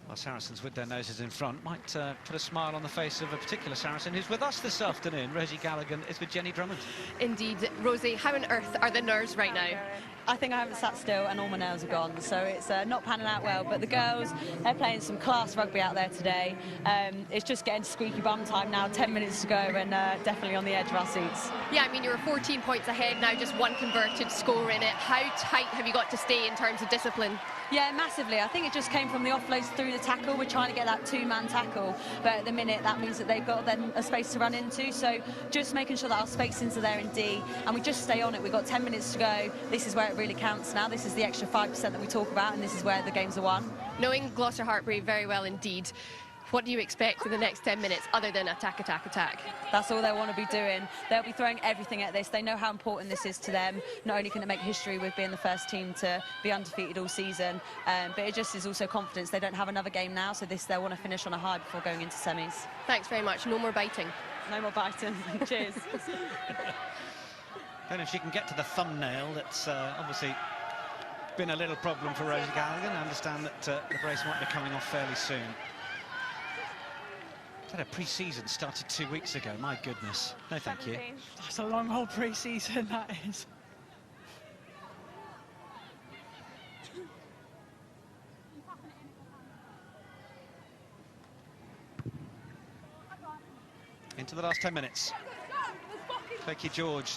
Well, Saracens with their noses in front might put a smile on the face of a particular Saracen who's with us this afternoon. Rosie Gallagher is with Jenny Drummond. Indeed. Rosie, how on earth are the nerves right now? I think I haven't sat still and all my nails are gone, so it's not panning out well. But the girls, they're playing some class rugby out there today. It's just getting to squeaky bum time now, 10 minutes to go, and definitely on the edge of our seats. Yeah, I mean, you were 14 points ahead now, just one converted score in it. How tight have you got to stay in terms of discipline? Yeah, massively. I think it just came from the offloads through the tackle. We're trying to get that two-man tackle, but at the minute that means that they've got then a space to run into. So just making sure that our spacings are there in D, and we just stay on it. We've got 10 minutes to go. This is where it really counts now. This is the extra 5% that we talk about, and this is where the games are won. Knowing Gloucester-Hartpury very well indeed, What do you expect for the next 10 minutes other than attack, attack, attack? That's all they want to be doing. They'll be throwing everything at this. They know how important this is to them. Not only can it make history with being the first team to be undefeated all season, but it just is also confidence. They don't have another game now, so they'll want to finish on a high before going into semis. Thanks very much. No more biting. No more biting. Cheers. Don't know if she can get to the thumbnail. That's obviously been a little problem for Rosie Gallagher. I understand that the brace might be coming off fairly soon. Had a pre-season started 2 weeks ago. My goodness. No, thank you. That's a long whole pre-season, that is. Into the last 10 minutes. Becky George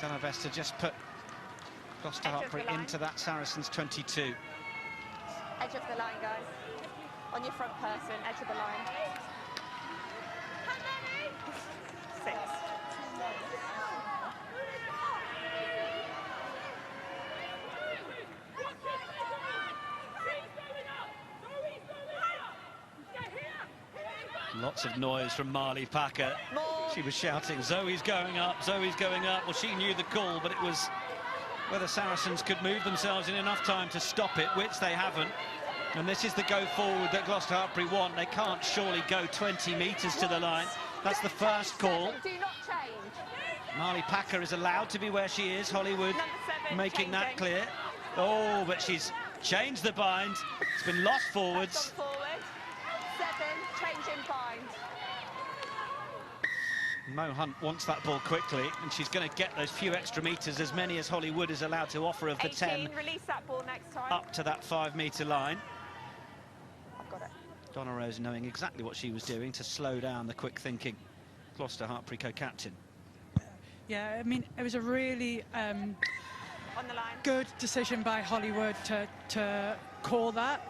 done her best to just put Gloucester-Hartpury into that Saracens 22. Edge of the line, guys. On your front person, edge of the line. 6. Lots of noise from Marley Packer. More. She was shouting, Zoe's going up, Zoe's going up. Well, she knew the call, but it was whether Saracens could move themselves in enough time to stop it, which they haven't. And this is the go forward that Gloucester-Hartpury want. They can't surely go 20 metres to the line. That's the first call. Do not change. Marley Packer is allowed to be where she is. Hollywood making that clear. Oh, but she's changed the bind. It's been lost forwards. Forward. 7, changing bind. Mo Hunt wants that ball quickly, and she's going to get those few extra metres, as many as Hollywood is allowed to offer of the 10. Release that ball next time. Up to that 5-metre line. I've got it. Donna Rose knowing exactly what she was doing to slow down the quick-thinking Gloucester-Hartpury co-captain. Yeah, I mean, it was a really On the line. good decision by Hollywood to call that.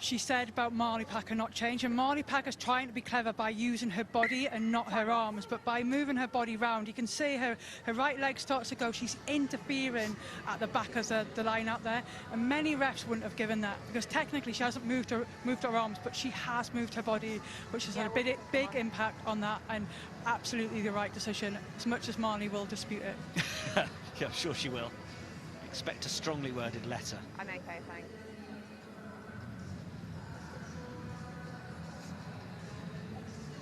She said about Marley Packer not changing. Marley Packer's trying to be clever by using her body and not her arms, but by moving her body round, you can see her right leg starts to go. She's interfering at the back of the line out there, and many refs wouldn't have given that, because technically she hasn't moved her arms, but she has moved her body, which has had a big impact on that, and absolutely the right decision, as much as Marley will dispute it. Yeah, I'm sure she will. Expect a strongly worded letter. I'm okay, thanks.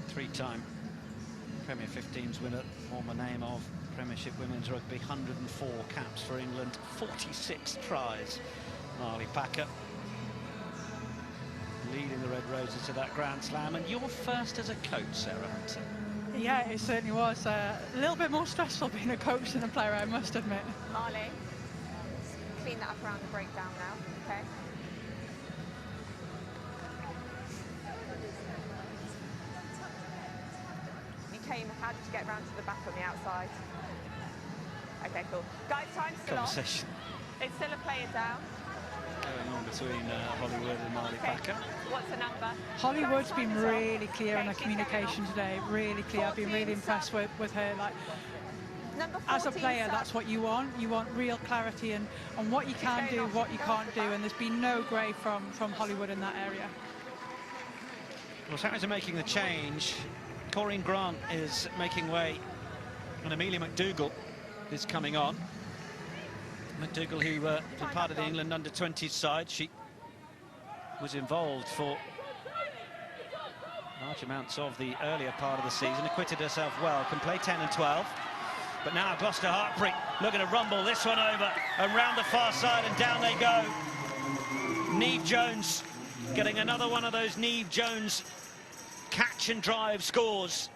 Three-time Premier 15s winner, former name of Premiership Women's Rugby, 104 caps for England, 46 tries. Marley Packer leading the Red Roses to that Grand Slam, and you're first as a coach, Sarah Hunter. Yeah, it certainly was. A little bit more stressful being a coach than a player, I must admit. Marley, clean that up around the breakdown now, okay? How did you get round to the back on the outside? Okay, cool. Guys, time's still off. Conversation It's still a player down. going on between Hollywood and Marley Packer. What's the number? Hollywood's Guys, been time is off. really clear in her Okay, she's going communication off. today, really clear. I've been really 14 impressed with her. Like, Number 14, as a player, sub. that's what you want. You want real clarity on what you can do, what you can't do, and there's been no grey from Hollywood in that area. Well, Saracens are making the change. Corinne Grant is making way, and Amelia McDougall is coming on. McDougall, who been part of the England under-20s side, she was involved for large amounts of the earlier part of the season, acquitted herself well, can play 10 and 12. But now Gloucester-Hartpury looking to rumble this one over and round the far side, and down they go. Neve Jones getting another one of those Neve Jones catch and drive scores.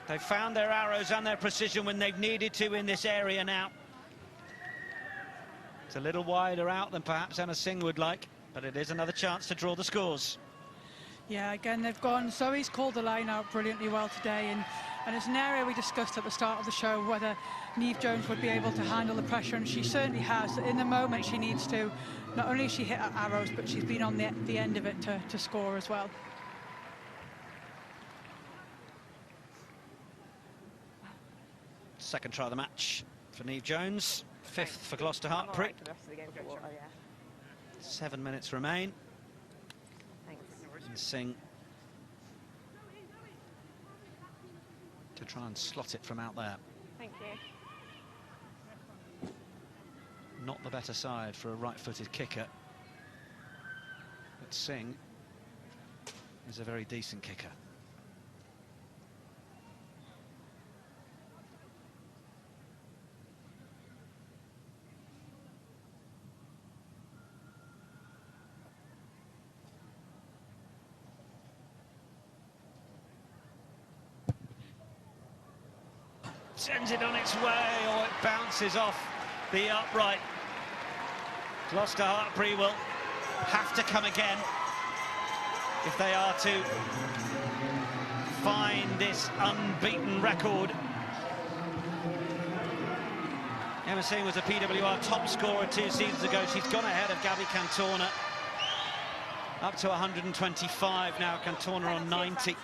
They've found their arrows and their precision when they've needed to in this area now. It's a little wider out than perhaps Anna Singh would like, but it is another chance to draw the scores. Yeah, again, they've gone. Zoe's called the line out brilliantly well today, and it's an area we discussed at the start of the show, whether Neve Jones would be able to handle the pressure, and she certainly has. In the moment, she needs to. Not only has she hit her arrows, but she's been on the end of it to score as well. Second try of the match for Neve Jones, 5th for Gloucester-Hartpury. Right for the rest of the game for water, yeah. 7 minutes remain. Thanks. Singh to try and slot it from out there. Thank you. Not the better side for a right-footed kicker. But Singh is a very decent kicker. Sends it on its way, or it bounces off the upright. Gloucester-Hartpury will have to come again if they are to find this unbeaten record. Emma Singh was a PWR top scorer 2 seasons ago. She's gone ahead of Gabby Cantona, up to 125 now. Cantona on 90.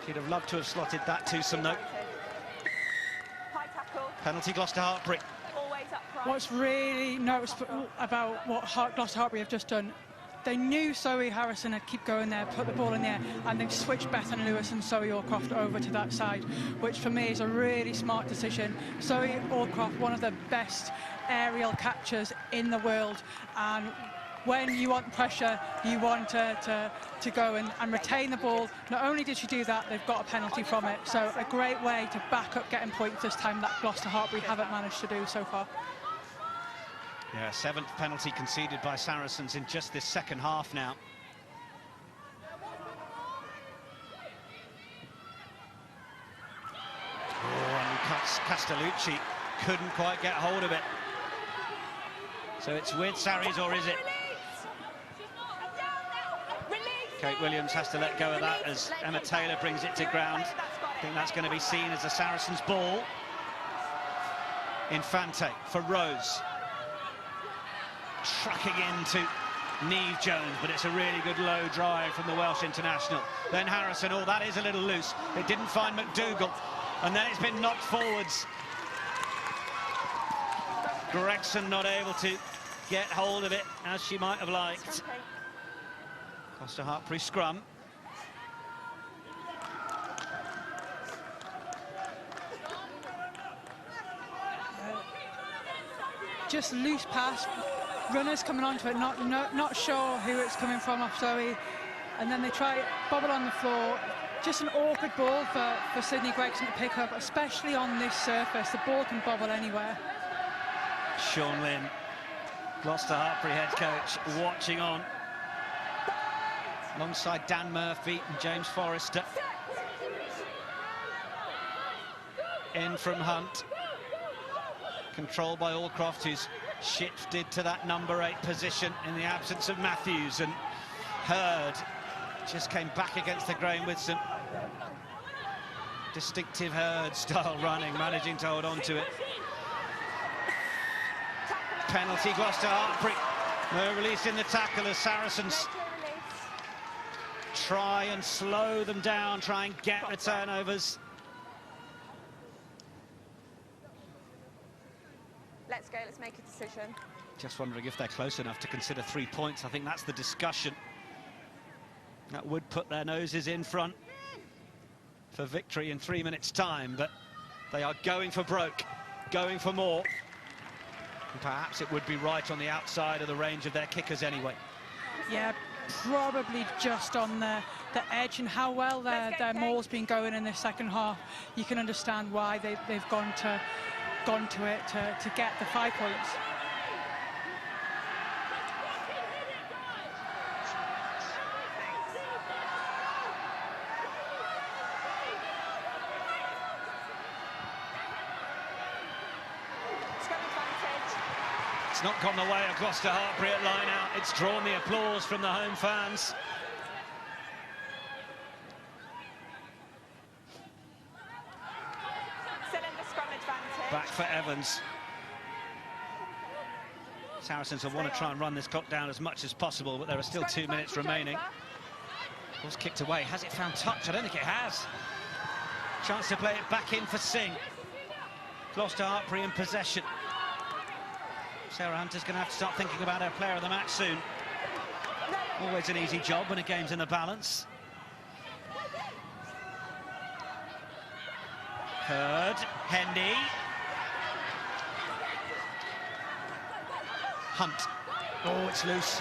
She'd have loved to have slotted that to some note. Penalty Gloucester-Hartpury. What's really noticeable about what Gloucester-Hartpury have just done, they knew Zoe Harrison had keep going there, put the ball in there, and they've switched Bethan Lewis and Zoe Allcroft over to that side, which for me is a really smart decision. Zoe Allcroft, one of the best aerial catchers in the world, and when you want pressure, you want to go and retain the ball. Not only did she do that, they've got a penalty from it. So a great way to back up getting points this time that Gloucester-Hartpury haven't managed to do so far. Yeah, 7th penalty conceded by Saracens in just this second half now. Oh, and Castellucci couldn't quite get hold of it. So it's with Sarries, or is it? Kate Williams has to let go of that as Emma Taylor brings it to ground. I think that's going to be seen as a Saracens ball. Infante for Rose. Trucking into Neve Jones, but it's a really good low drive from the Welsh international. Then Harrison, oh, that is a little loose. It didn't find McDougall, and then it's been knocked forwards. Gregson not able to get hold of it as she might have liked. Gloucester-Hartpury scrum. Just loose pass, runners coming onto it, not sure who it's coming from off Zoe, and then they try bobble on the floor. Just an awkward ball for Sydney Gregson to pick up, especially on this surface. The ball can bobble anywhere. Sean Lynn, Gloucester-Hartpury head coach, watching on alongside Dan Murphy and James Forrester. In from Hunt, controlled by Allcroft, who's shifted to that number 8 position in the absence of Matthews, and Hurd just came back against the grain with some distinctive Hurd-style running, managing to hold on to it. Penalty Gloucester-Hartpury. No release in the tackle as Saracens try and slow them down, try and get the turnovers. Let's go, let's make a decision. Just wondering if they're close enough to consider 3 points. I think that's the discussion. That would put their noses in front for victory in 3 minutes' time, but they are going for broke, going for more. And perhaps it would be right on the outside of the range of their kickers anyway. Yeah, probably just on the edge, and how well their maul's been going in this second half. You can understand why they've gone to it to get the 5 points. It's not gone the way of Gloucester-Hartpury at line out. It's drawn the applause from the home fans. Still in the scrum advantage. Back for Evans. Saracens will want to try and run this clock down as much as possible, but there are still 2 minutes remaining. Ball's kicked away. Has it found touch? I don't think it has. Chance to play it back in for Singh. Gloucester-Hartpury in possession. Sarah Hunter's going to have to start thinking about her player of the match soon. Always an easy job when a game's in the balance. Hurd, Hendy. Hunt. Oh, it's loose.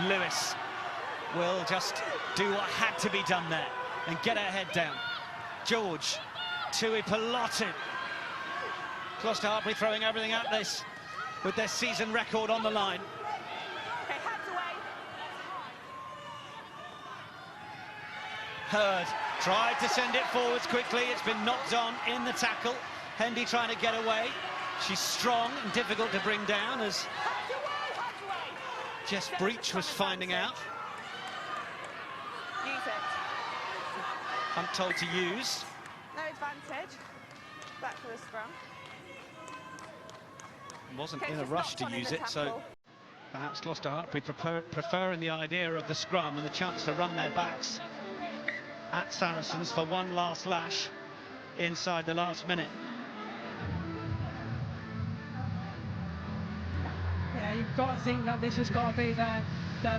Lewis will just do what had to be done there and get her head down. George, Tuipulotu. Gloucester-Hartpury throwing everything at this with their season record on the line. Okay, hands away. Hurd tried to send it forwards quickly. It's been knocked on in the tackle. Hendy trying to get away. She's strong and difficult to bring down, as Jess Breach was finding out. Use it. Hunt told to use. No advantage. Back for the scrum. Wasn't Okay, in a just rush knocked to on in use the it, so tackle. perhaps Gloucester-Hartpury preferring the idea of the scrum and the chance to run their backs at Saracens for one last lash inside the last minute. Yeah, you've got to think that this has got to be their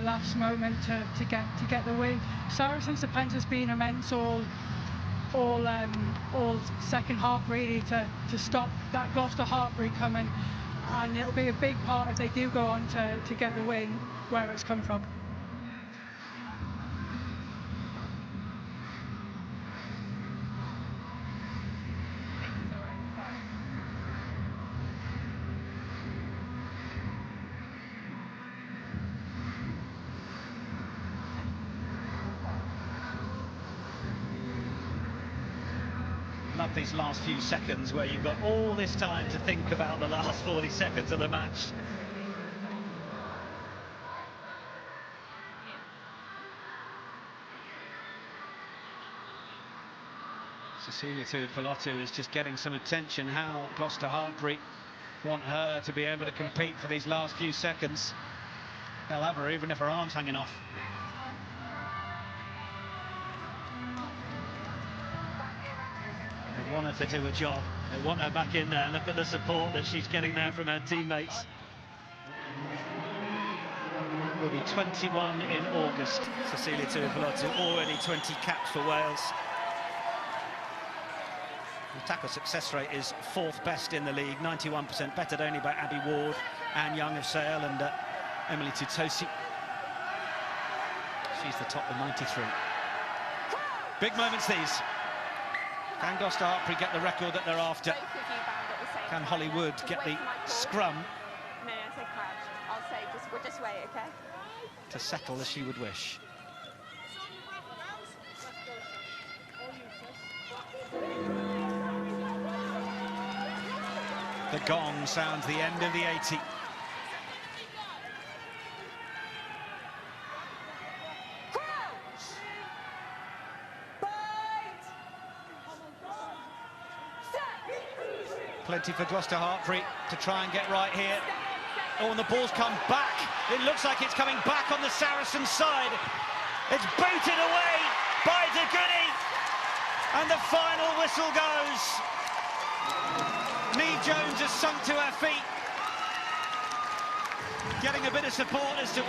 last moment to get the win. Saracens' defence has been immense all second half, really, to stop that Gloucester-Hartpury coming, and it'll be a big part if they do go on to get the win where it's come from. Love these last few seconds where you've got all this time to think about the last 40 seconds of the match. Cecilia Tuipulotu is just getting some attention. How Gloucester-Hartpury want her to be able to compete for these last few seconds. They'll have her even if her arm's hanging off. They want her to do a job. They want her back in there. Look at the support that she's getting there from her teammates. Will be 21 in August. Cecilia Tuipulotu, already 20 caps for Wales. The tackle success rate is 4th best in the league, 91%, bettered only by Abby Ward, Anne Young of Sale and Emily Tutosi. She's the top with 93. Big moments these. Can Gloucester-Hartpury get the record that they're after? Both of you banned at the same Can time. Hollywood Just get wait the for my call. scrum No, say crouch. I'll say we'll just wait, okay? to settle as she would wish? The gong sounds the end of the 80. Plenty for Gloucester-Hartpury to try and get right here. Oh, and the ball's come back. It looks like it's coming back on the Saracens side. It's booted away by De Goody. And the final whistle goes. Neve Jones has sunk to her feet, getting a bit of support as to